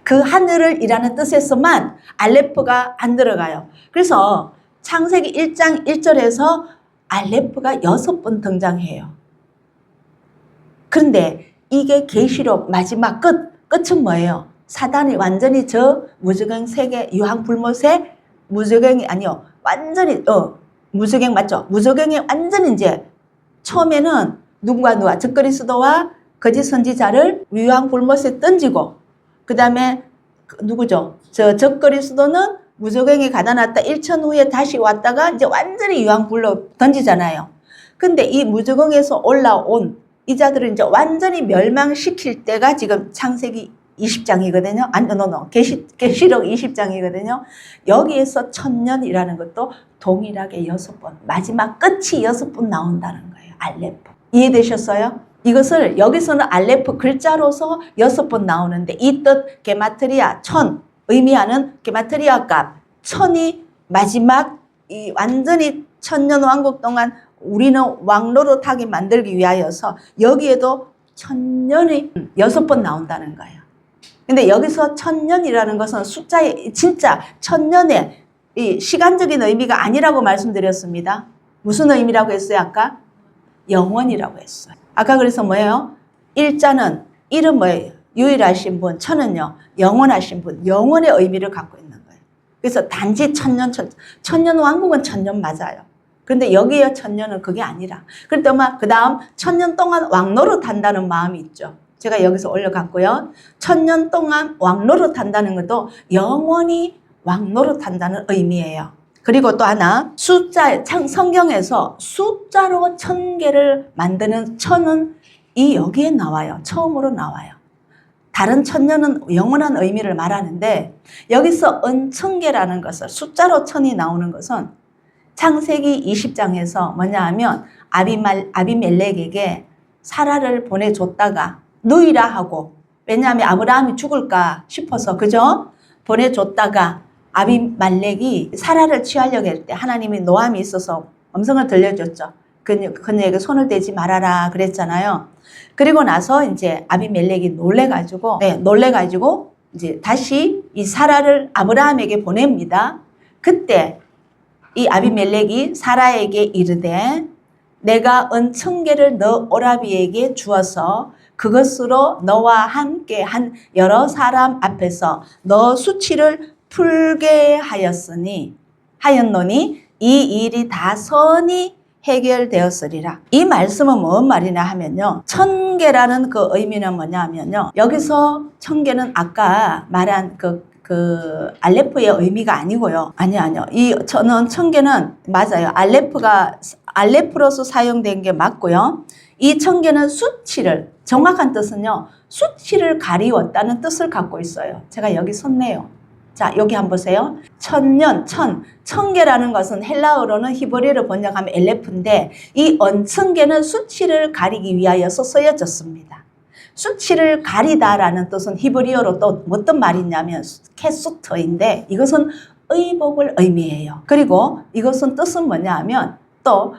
그 하늘을 이라는 뜻에서만 알레프가 안 들어가요. 그래서 창세기 1장 1절에서 알레프가 6번 등장해요. 그런데 이게 계시록 마지막 끝은 뭐예요? 사단이 완전히 저 무저갱 세계 유황불못의 무저갱이 아니요. 완전히 무저갱 맞죠? 무저갱이 완전히 이제 처음에는 누가 적그리스도와 거짓 선지자를 유황불못에 던지고 그 다음에 누구죠? 저 적그리스도는 무저갱에 가다 놨다 1천 후에 다시 왔다가 이제 완전히 유황불로 던지잖아요. 근데 이 무저갱에서 올라온 이 자들을 이제 완전히 멸망시킬 때가 지금 창세기 20장이거든요. 계시록 20장이거든요. 여기에서 천년이라는 것도 동일하게 6번, 마지막 끝이 6번 나온다는 거예요. 알레프. 이해되셨어요? 이것을 여기서는 알레프 글자로서 6번 나오는데 이 뜻 게마트리아 천 의미하는 게마트리아 값 천이 마지막 이 완전히 천년 왕국 동안 우리는 왕노릇하게 만들기 위하여서 여기에도 천년이 6번 나온다는 거예요. 근데 여기서 천년이라는 것은 숫자의 진짜 천년의 이 시간적인 의미가 아니라고 말씀드렸습니다. 무슨 의미라고 했어요 아까? 영원이라고 했어요. 아까 그래서 뭐예요? 일자는 일은 뭐예요? 유일하신 분, 천은요 영원하신 분, 영원의 의미를 갖고 있는 거예요. 그래서 단지 천년 왕국은 천년 맞아요. 그런데 여기에 천년은 그게 아니라 그랬더니 그 다음 천년 동안 왕노릇 한다는 마음이 있죠. 제가 여기서 올려갔고요. 천년 동안 왕노릇 한다는 것도 영원히 왕노릇 한다는 의미예요. 그리고 또 하나 숫자 성경에서 숫자로 1000개를 만드는 천은 이 여기에 나와요. 처음으로 나와요. 다른 천년은 영원한 의미를 말하는데 여기서 은천개라는 것을 숫자로 천이 나오는 것은 창세기 20장에서 뭐냐 하면 아비멜렉에게 사라를 보내줬다가 누이라 하고 왜냐하면 아브라함이 죽을까 싶어서 그죠? 보내줬다가 아비멜렉이 사라를 취하려고 할 때 하나님이 노함이 있어서 음성을 들려줬죠. 그녀에게 손을 대지 말아라 그랬잖아요. 그리고 나서 이제 아비멜렉이 놀래가지고 이제 다시 이 사라를 아브라함에게 보냅니다. 그때 이 아비멜렉이 사라에게 이르되 내가 은천개를 너 오라비에게 주어서 그것으로 너와 함께 한 여러 사람 앞에서 너 수치를 풀게 하였노니 이 일이 다 선이 해결되었으리라. 이 말씀은 뭔 말이냐 하면요. 천계라는 그 의미는 뭐냐 하면요. 여기서 천계는 아까 말한 그 알레프의 의미가 아니고요. 아니요. 저는 천계는 맞아요. 알레프로서 사용된 게 맞고요. 이 천계는 수치를, 정확한 뜻은요. 수치를 가리웠다는 뜻을 갖고 있어요. 제가 여기 썼네요. 자, 여기 한번 보세요. 천계라는 것은 헬라어로는 히브리어로 번역하면 엘레프인데 이 천계는 수치를 가리기 위하여서 쓰여졌습니다. 수치를 가리다라는 뜻은 히브리어로 또 어떤 말이냐면 캐수트인데 이것은 의복을 의미해요. 그리고 이것은 뜻은 뭐냐 하면 또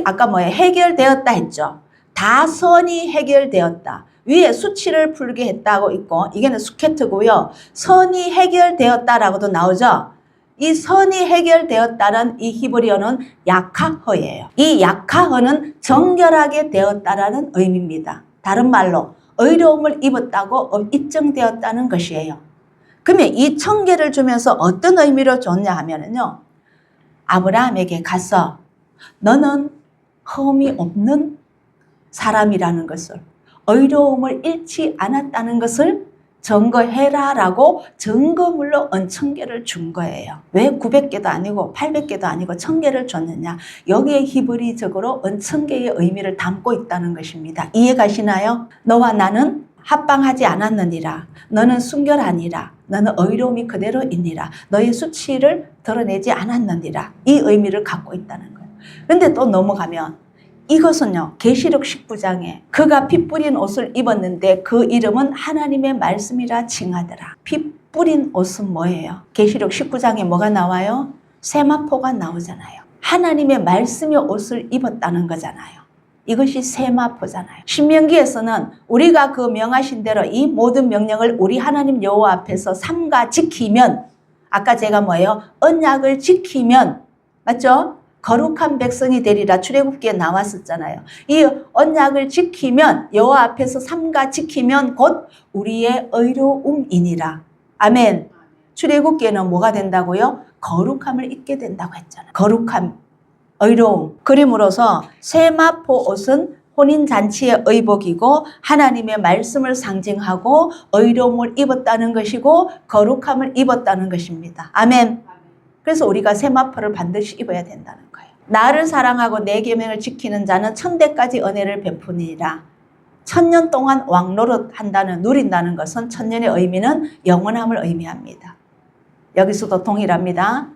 아까 해결되었다 했죠. 다 선이 해결되었다. 위에 수치를 풀게 했다고 있고 이게는 수케트고요. 선이 해결되었다라고도 나오죠. 이 선이 해결되었다는 이 히브리어는 야카허예요. 이 야카허는 정결하게 되었다라는 의미입니다. 다른 말로 의로움을 입었다고 입증되었다는 것이에요. 그러면 이 천계를 주면서 어떤 의미로 줬냐 하면요. 아브라함에게 가서 너는 흠이 없는 사람이라는 것을, 의로움을 잃지 않았다는 것을 증거해라라고 증거물로 천개를 준 거예요. 왜 900개도 아니고 800개도 아니고 1000개를 줬느냐? 여기에 히브리적으로 1000개의 의미를 담고 있다는 것입니다. 이해가시나요? 너와 나는 합방하지 않았느니라. 너는 순결하니라. 너는 의로움이 그대로 있니라. 너의 수치를 드러내지 않았느니라. 이 의미를 갖고 있다는 거예요. 그런데 또 넘어가면 이것은요. 계시록 19장에 그가 피 뿌린 옷을 입었는데 그 이름은 하나님의 말씀이라 칭하더라. 피 뿌린 옷은 뭐예요? 계시록 19장에 뭐가 나와요? 세마포가 나오잖아요. 하나님의 말씀의 옷을 입었다는 거잖아요. 이것이 세마포잖아요. 신명기에서는 우리가 그 명하신 대로 이 모든 명령을 우리 하나님 여호와 앞에서 삼가 지키면, 아까 제가 뭐예요? 언약을 지키면, 맞죠? 거룩한 백성이 되리라 출애굽기에 나왔었잖아요. 이 언약을 지키면, 여호와 앞에서 삼가 지키면 곧 우리의 의로움이니라. 아멘. 출애굽기에는 뭐가 된다고요? 거룩함을 입게 된다고 했잖아요. 거룩함, 의로움. 그림으로서 세마포 옷은 혼인잔치의 의복이고 하나님의 말씀을 상징하고 의로움을 입었다는 것이고 거룩함을 입었다는 것입니다. 아멘. 그래서 우리가 세마포를 반드시 입어야 된다는 거예요. 나를 사랑하고 내 계명을 지키는 자는 천대까지 은혜를 베푸니라. 1000년 동안 왕노릇 한다는, 누린다는 것은 1000년의 의미는 영원함을 의미합니다. 여기서도 동일합니다.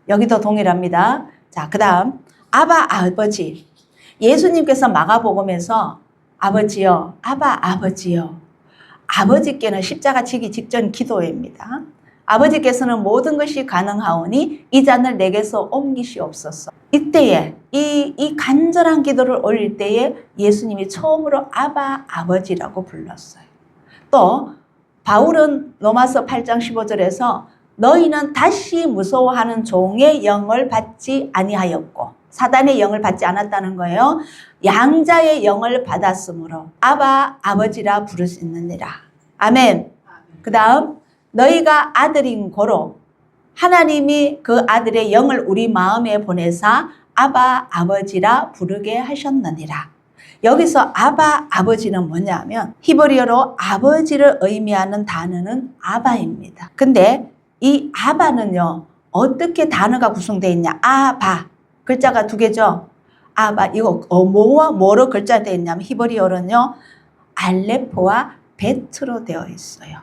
여기도 동일합니다. 자, 그 다음 아바 아버지. 예수님께서 마가복음에서 아버지요, 아바 아버지요. 아버지께는 십자가 지기 직전 기도입니다. 아버지께서는 모든 것이 가능하오니 이 잔을 내게서 옮기시옵소서. 이때에 이 간절한 기도를 올릴 때에 예수님이 처음으로 아바 아버지라고 불렀어요. 또 바울은 로마서 8장 15절에서 너희는 다시 무서워하는 종의 영을 받지 아니하였고, 사단의 영을 받지 않았다는 거예요. 양자의 영을 받았으므로 아바 아버지라 부를 수 있느니라. 아멘. 그 다음 너희가 아들인 고로 하나님이 그 아들의 영을 우리 마음에 보내사 아바 아버지라 부르게 하셨느니라. 여기서 아바 아버지는 뭐냐면 히브리어로 아버지를 의미하는 단어는 아바입니다. 근데 이 아바는요, 어떻게 단어가 구성되어 있냐? 아바. 글자가 두 개죠. 아바. 이거 뭐와 뭐로 글자 되어 있냐면 히브리어로는요, 알레포와 베트로 되어 있어요.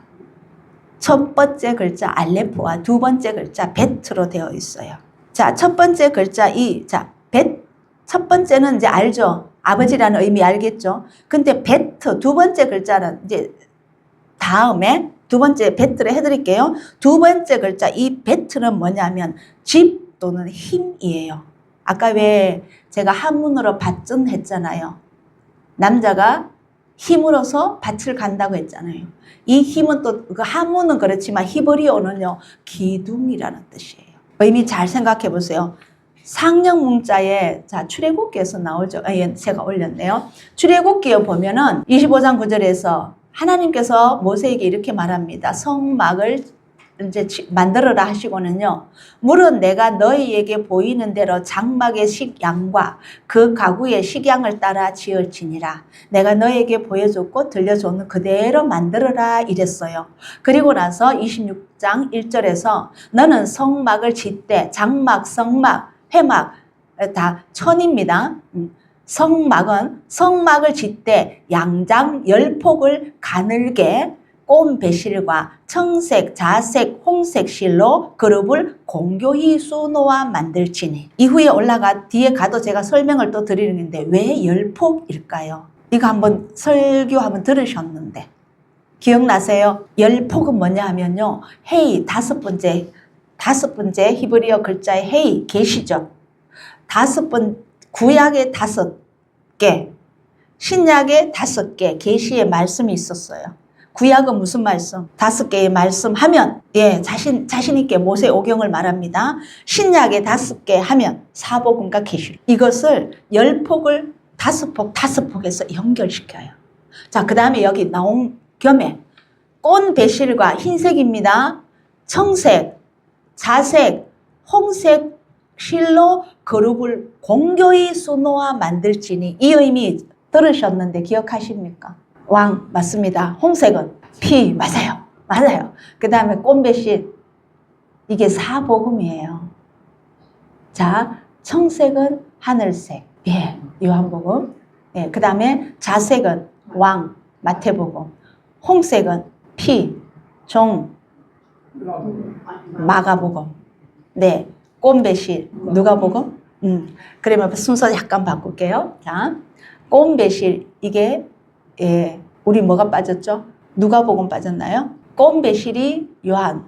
첫 번째 글자 알레포와 두 번째 글자 베트로 되어 있어요. 자, 첫 번째 글자 첫 번째는 이제 알죠. 아버지라는 의미 알겠죠. 근데 베트, 두 번째 글자는 이제 다음에 두 번째 베트를 해드릴게요. 두 번째 글자 이 베트는 뭐냐면 집 또는 힘이에요. 아까 왜 제가 한문으로 밭은 했잖아요. 남자가 힘으로서 밭을 간다고 했잖아요. 이 힘은 또 그 한문은 그렇지만 히브리어는요, 기둥이라는 뜻이에요. 의미 잘 생각해 보세요. 상형 문자에 자 출애굽기에서 나오죠. 예, 제가 올렸네요. 출애굽기에 보면은 25장 9절에서 하나님께서 모세에게 이렇게 말합니다. 성막을 이제 만들어라 하시고는요. 물은 내가 너희에게 보이는 대로 장막의 식양과 그 가구의 식양을 따라 지을지니라. 내가 너희에게 보여줬고 들려줬는 그대로 만들어라 이랬어요. 그리고 나서 26장 1절에서 너는 성막을 짓되 장막, 성막, 회막 다 천입니다. 성막을 짓되 양장 10폭을 가늘게 꼰 배실과 청색, 자색, 홍색 실로 그룹을 공교히 수놓아 만들지니. 이후에 올라가 뒤에 가도 제가 설명을 또 드리는데 왜 10폭일까요? 이거 한번 설교 한번 들으셨는데 기억나세요? 10폭은 뭐냐 하면요. 헤이 다섯 번째 히브리어 글자의 헤이 계시죠? 구약의 5개, 신약의 5개 계시의 말씀이 있었어요. 구약은 무슨 말씀? 5개의 말씀 하면 자신 있게 모세 오경을 말합니다. 신약의 5개 하면 사복음과 계시. 이것을 10폭을 5폭에서 연결시켜요. 자, 그 다음에 여기 나온 겸에 꼰 배실과 흰색입니다. 청색, 자색, 홍색 실로 그룹을 공교히 수놓아 만들지니. 이 의미 들으셨는데 기억하십니까? 왕 맞습니다. 홍색은 피 맞아요. 그 다음에 꼰배실 이게 사복음이에요. 자, 청색은 하늘색 요한복음. 그 다음에 자색은 왕 마태복음. 홍색은 피 종 마가복음. 꼰배실 누가복음. 그러면 순서 약간 바꿀게요. 자, 꼰배실 이게 우리 뭐가 빠졌죠? 누가복음 빠졌나요? 꼰배실이 요한.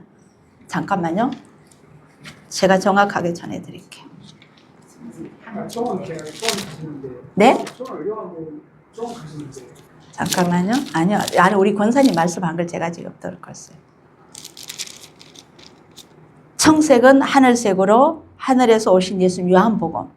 잠깐만요. 제가 정확하게 전해드릴게요. 네? 잠깐만요. 아니요, 우리 권사님 말씀한 걸 제가 지금 들었어요. 청색은 하늘색으로 하늘에서 오신 예수 요한복음.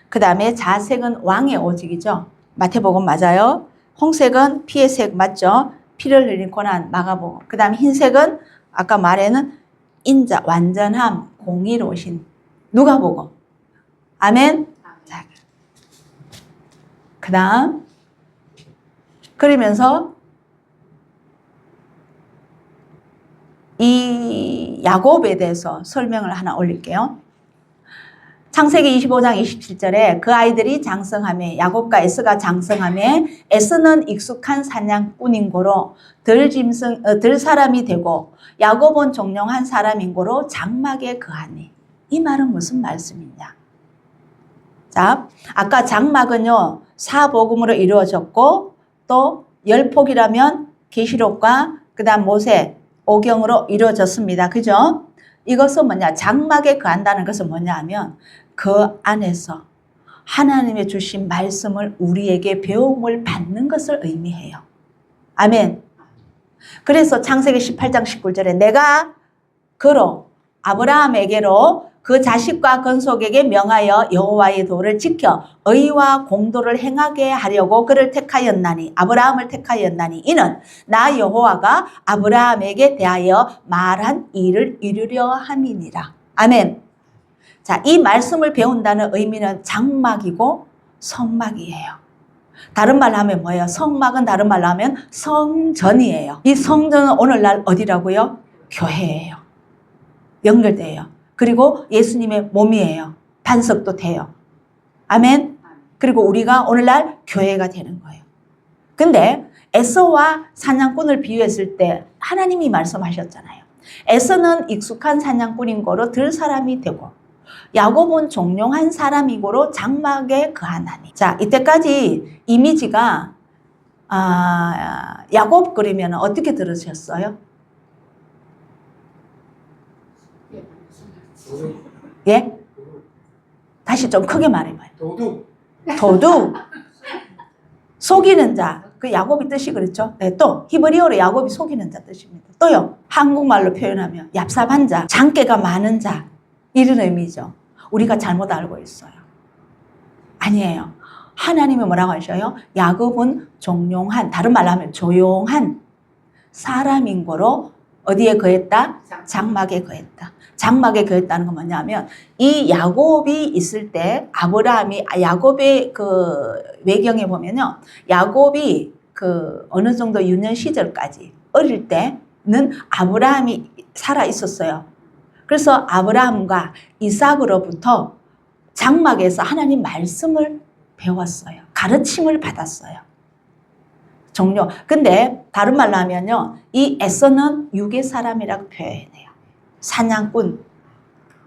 그 다음에 자색은 왕의 오직이죠. 마태복음 맞아요. 홍색은 피의 색 맞죠? 피를 흘린 고난 마가복음. 그 다음에 흰색은 아까 말에는 인자 완전함 공의로우신 누가복음. 아멘. 자, 그 다음 그러면서 이 야곱에 대해서 설명을 하나 올릴게요. 창세기 25장 27절에 그 아이들이 장성하며 야곱과 에서가 장성하며 에서는 익숙한 사냥꾼인 고로 들 사람이 되고 야곱은 종용한 사람인 고로 장막에 거하니. 이 말은 무슨 말씀이냐? 자, 아까 장막은요 사복음으로 이루어졌고 또 10폭이라면 계시록과 그 다음 모세 오경으로 이루어졌습니다. 그죠? 이것은 뭐냐? 장막에 거한다는 것은 뭐냐 하면 그 안에서 하나님의 주신 말씀을 우리에게 배움을 받는 것을 의미해요. 아멘. 그래서 창세기 18장 19절에 내가 그로 아브라함에게로 그 자식과 건속에게 명하여 여호와의 도를 지켜 의와 공도를 행하게 하려고 그를 택하였나니 아브라함을 택하였나니 이는 나 여호와가 아브라함에게 대하여 말한 일을 이루려 함이니라. 아멘. 자, 이 말씀을 배운다는 의미는 장막이고 성막이에요. 다른 말로 하면 뭐예요? 성막은 다른 말로 하면 성전이에요. 이 성전은 오늘날 어디라고요? 교회예요. 연결돼요. 그리고 예수님의 몸이에요. 반석도 돼요. 아멘. 그리고 우리가 오늘날 교회가 되는 거예요. 근데 에서와 사냥꾼을 비유했을 때 하나님이 말씀하셨잖아요. 에서는 익숙한 사냥꾼인 거로 들 사람이 되고 야곱은 종용한 사람이고로 장막에 거하나니. 자, 이때까지 이미지가 야곱 그리면 어떻게 들으셨어요? 예? 다시 좀 크게 말해봐요. 도둑. 속이는 자. 그 야곱이 뜻이 그렇죠? 네, 또 히브리어로 야곱이 속이는 자 뜻입니다. 또요. 한국말로 표현하면 얍삽한 자, 장깨가 많은 자 이런 의미죠. 우리가 잘못 알고 있어요. 아니에요. 하나님이 뭐라고 하셔요? 야곱은 종용한, 다른 말로 하면 조용한 사람인 거로 어디에 거했다? 장막에 거했다. 장막에 거했다는 건 뭐냐면 이 야곱이 있을 때 아브라함이 야곱의 그 외경에 보면요. 야곱이 그 어느 정도 유년 시절까지 어릴 때는 아브라함이 살아 있었어요. 그래서 아브라함과 이삭으로부터 장막에서 하나님 말씀을 배웠어요. 가르침을 받았어요. 종료. 근데 다른 말로 하면요. 이 에서는 육의 사람이라고 표현해요. 사냥꾼.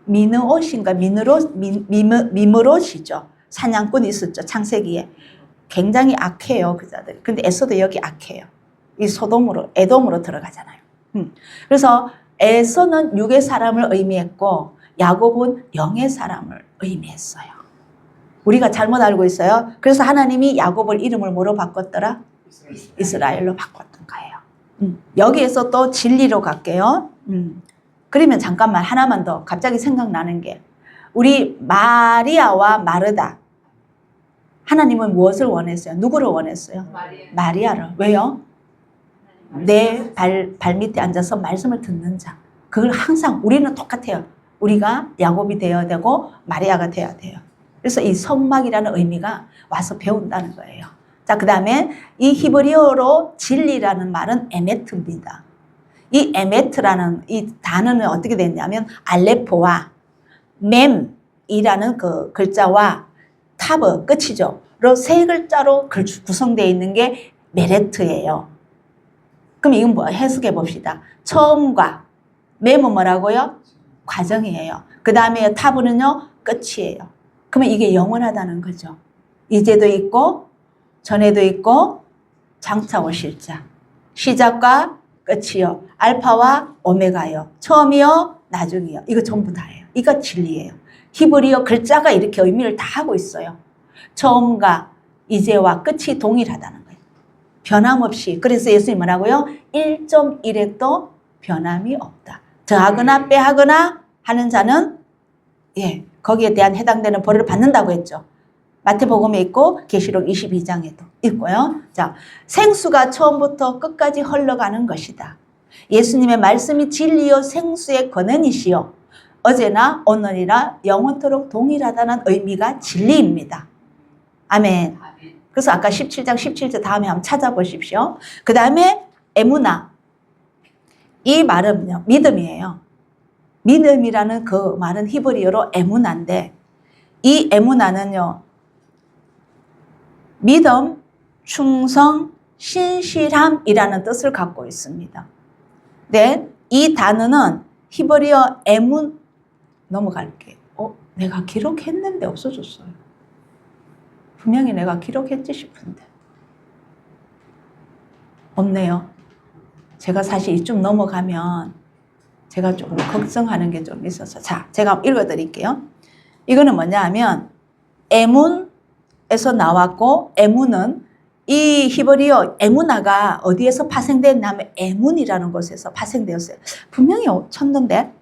미느옷인가 미므롯이죠. 사냥꾼이 있었죠. 창세기에. 굉장히 악해요. 그자들. 근데 에서도 여기 악해요. 이 소돔으로 에돔으로 들어가잖아요. 그래서 에서는 육의 사람을 의미했고 야곱은 영의 사람을 의미했어요. 우리가 잘못 알고 있어요. 그래서 하나님이 야곱을 이름을 뭐로 바꿨더라? 이스라엘로 바꿨던 거예요. 여기에서 또 진리로 갈게요. 그러면 잠깐만 하나만 더 갑자기 생각나는 게 우리 마리아와 마르다 하나님은 무엇을 원했어요? 누구를 원했어요? 마리아를. 왜요? 내 발밑에 앉아서 말씀을 듣는 자. 그걸 항상 우리는 똑같아요. 우리가 야곱이 되어야 되고 마리아가 되어야 돼요. 그래서 이 성막이라는 의미가 와서 배운다는 거예요. 자, 그 다음에 이 히브리어로 진리라는 말은 에메트입니다. 이 에메트라는 이 단어는 어떻게 됐냐면 알레포와 mem이라는 그 글자와 타브 끝이죠. 세 글자로 구성되어 있는 게 메레트예요. 그럼 이건 뭐 해석해 봅시다. 처음과 mem은 뭐라고요? 과정이에요. 그 다음에 타브는요 끝이에요. 그러면 이게 영원하다는 거죠. 이제도 있고 전에도 있고 장차 오실 자. 시작과 끝이요. 알파와 오메가요. 처음이요 나중이요. 이거 전부 다예요. 이거 진리예요. 히브리어 글자가 이렇게 의미를 다 하고 있어요. 처음과 이제와 끝이 동일하다는 거예요. 변함없이. 그래서 예수님 뭐라고요? 1.1획도 변함이 없다. 더하거나 빼하거나 하는 자는 거기에 대한 해당되는 벌을 받는다고 했죠. 마태복음에 있고 계시록 22장에도 있고요. 자, 생수가 처음부터 끝까지 흘러가는 것이다. 예수님의 말씀이 진리요 생수의 권한이시요 어제나 오늘이라 영원토록 동일하다는 의미가 진리입니다. 아멘. 그래서 아까 17장 17절 다음에 한번 찾아보십시오. 그 다음에 에무나. 이 말은요 믿음이에요. 믿음이라는 그 말은 히브리어로 에무나인데 이 에무나는요 믿음, 충성, 신실함이라는 뜻을 갖고 있습니다. 네, 이 단어는 히브리어 에문 넘어갈게요. 내가 기록했는데 없어졌어요. 분명히 내가 기록했지 싶은데 없네요. 제가 사실 이쯤 넘어가면 제가 조금 걱정하는 게 좀 있어서 자, 제가 읽어드릴게요. 이거는 뭐냐 하면 에문에서 나왔고 에문은 이 히브리어 에무나가 어디에서 파생됐냐면 에문이라는 곳에서 파생되었어요. 분명히 쳤는데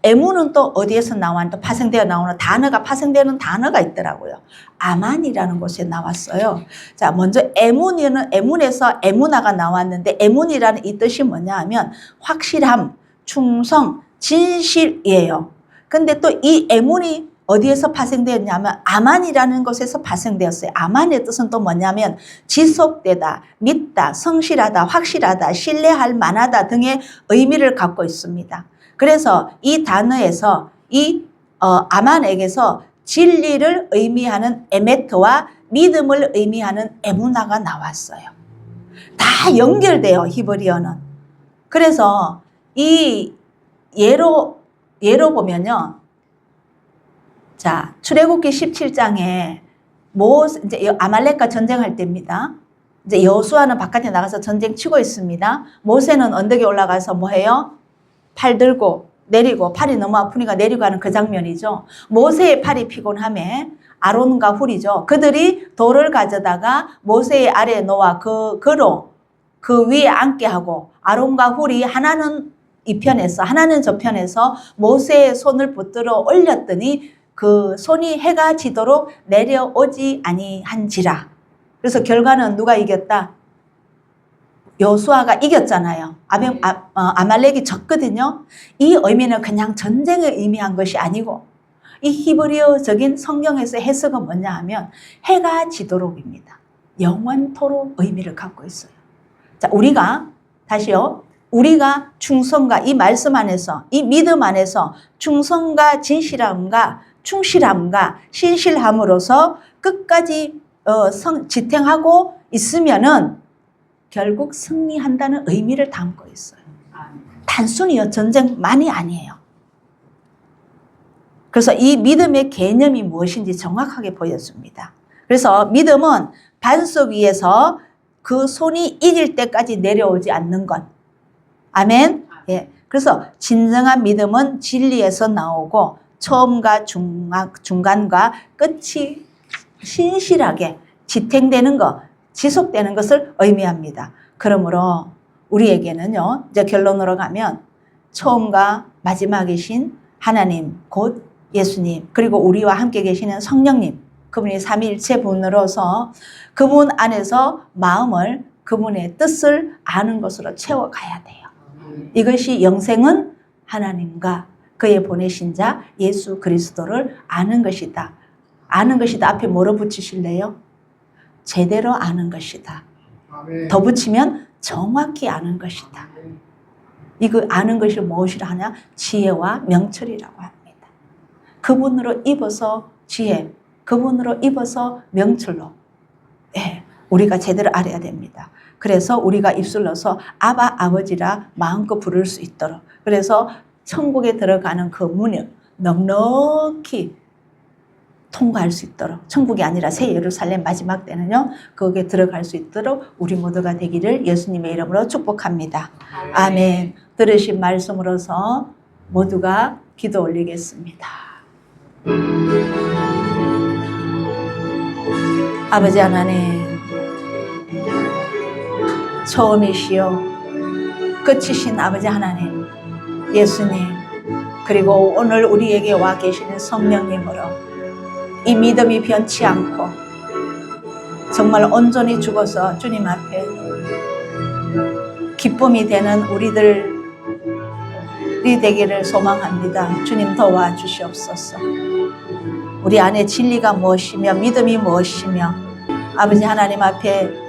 에문은 또 어디에서 나왔는데 파생되어 나오는 단어가 파생되는 단어가 있더라고요. 아만이라는 곳에 나왔어요. 자, 먼저 에문에서 에무나가 나왔는데 에문이라는 이 뜻이 뭐냐 하면 확실함, 충성, 진실이에요. 근데 또 이 에문이 어디에서 파생되었냐면 아만이라는 곳에서 파생되었어요. 아만의 뜻은 또 뭐냐면 지속되다, 믿다, 성실하다, 확실하다, 신뢰할 만하다 등의 의미를 갖고 있습니다. 그래서 이 단어에서 이 아만에게서 진리를 의미하는 에메트와 믿음을 의미하는 에무나가 나왔어요. 다 연결돼요, 히브리어는. 그래서 이 예로 보면요. 자, 출애굽기 17장에 이제 아말렉과 전쟁할 때입니다. 이제 여호수아는 바깥에 나가서 전쟁 치고 있습니다. 모세는 언덕에 올라가서 뭐 해요? 팔 들고 내리고 팔이 너무 아프니까 내리고 하는 그 장면이죠. 모세의 팔이 피곤함에 아론과 훌이죠. 그들이 돌을 가져다가 모세의 아래에 놓아 그 위에 앉게 하고 아론과 훌이 하나는 이 편에서 하나는 저 편에서 모세의 손을 붙들어 올렸더니 그 손이 해가 지도록 내려오지 아니한지라. 그래서 결과는 누가 이겼다? 여호수아가 이겼잖아요. 아말렉이 졌거든요. 이 의미는 그냥 전쟁을 의미한 것이 아니고 이 히브리어적인 성경에서 해석은 뭐냐 하면 해가 지도록입니다. 영원토록 의미를 갖고 있어요. 자, 우리가 다시요. 우리가 충성과 이 말씀 안에서 이 믿음 안에서 충성과 진실함과 충실함과 신실함으로서 끝까지 지탱하고 있으면은 결국 승리한다는 의미를 담고 있어요. 단순히요 전쟁만이 아니에요. 그래서 이 믿음의 개념이 무엇인지 정확하게 보여줍니다. 그래서 믿음은 반석 위에서 그 손이 이길 때까지 내려오지 않는 것. 아멘. 예. 그래서 진정한 믿음은 진리에서 나오고 처음과 중간과 끝이 신실하게 지탱되는 것, 지속되는 것을 의미합니다. 그러므로 우리에게는요, 이제 결론으로 가면 처음과 마지막이신 하나님, 곧 예수님, 그리고 우리와 함께 계시는 성령님, 그분이 삼위일체 분으로서 그분 안에서 마음을, 그분의 뜻을 아는 것으로 채워가야 돼요. 이것이 영생은 하나님과 그의 보내신 자 예수 그리스도를 아는 것이다. 아는 것이다 앞에 뭐로 붙이실래요? 제대로 아는 것이다. 더 붙이면 정확히 아는 것이다. 이거 아는 것이 무엇이라 하냐? 지혜와 명철이라고 합니다. 그분으로 입어서 지혜, 그분으로 입어서 명철로 우리가 제대로 알아야 됩니다. 그래서 우리가 입술로서 아바 아버지라 마음껏 부를 수 있도록, 그래서 천국에 들어가는 그 문을 넉넉히 통과할 수 있도록, 천국이 아니라 새 예루살렘 마지막 때는요 거기에 들어갈 수 있도록 우리 모두가 되기를 예수님의 이름으로 축복합니다. 아멘. 들으신 말씀으로서 모두가 기도 올리겠습니다. 아버지 하나님, 처음이시요 끝이신 아버지 하나님, 예수님, 그리고 오늘 우리에게 와 계시는 성령님으로 이 믿음이 변치 않고 정말 온전히 죽어서 주님 앞에 기쁨이 되는 우리들이 되기를 소망합니다. 주님 도와주시옵소서. 우리 안에 진리가 무엇이며 믿음이 무엇이며 아버지 하나님 앞에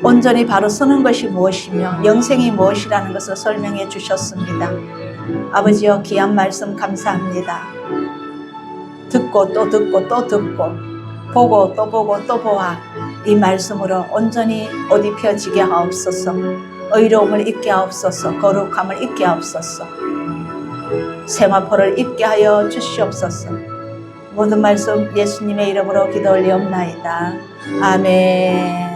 온전히 바로 서는 것이 무엇이며 영생이 무엇이라는 것을 설명해 주셨습니다. 아버지여, 귀한 말씀 감사합니다. 듣고 또 듣고 또 듣고 보고 또 보고 또 보아 이 말씀으로 온전히 옷 입혀지게 하옵소서. 의로움을 입게 하옵소서. 거룩함을 입게 하옵소서. 세마포를 입게 하여 주시옵소서. 모든 말씀 예수님의 이름으로 기도 올리옵나이다. 아멘.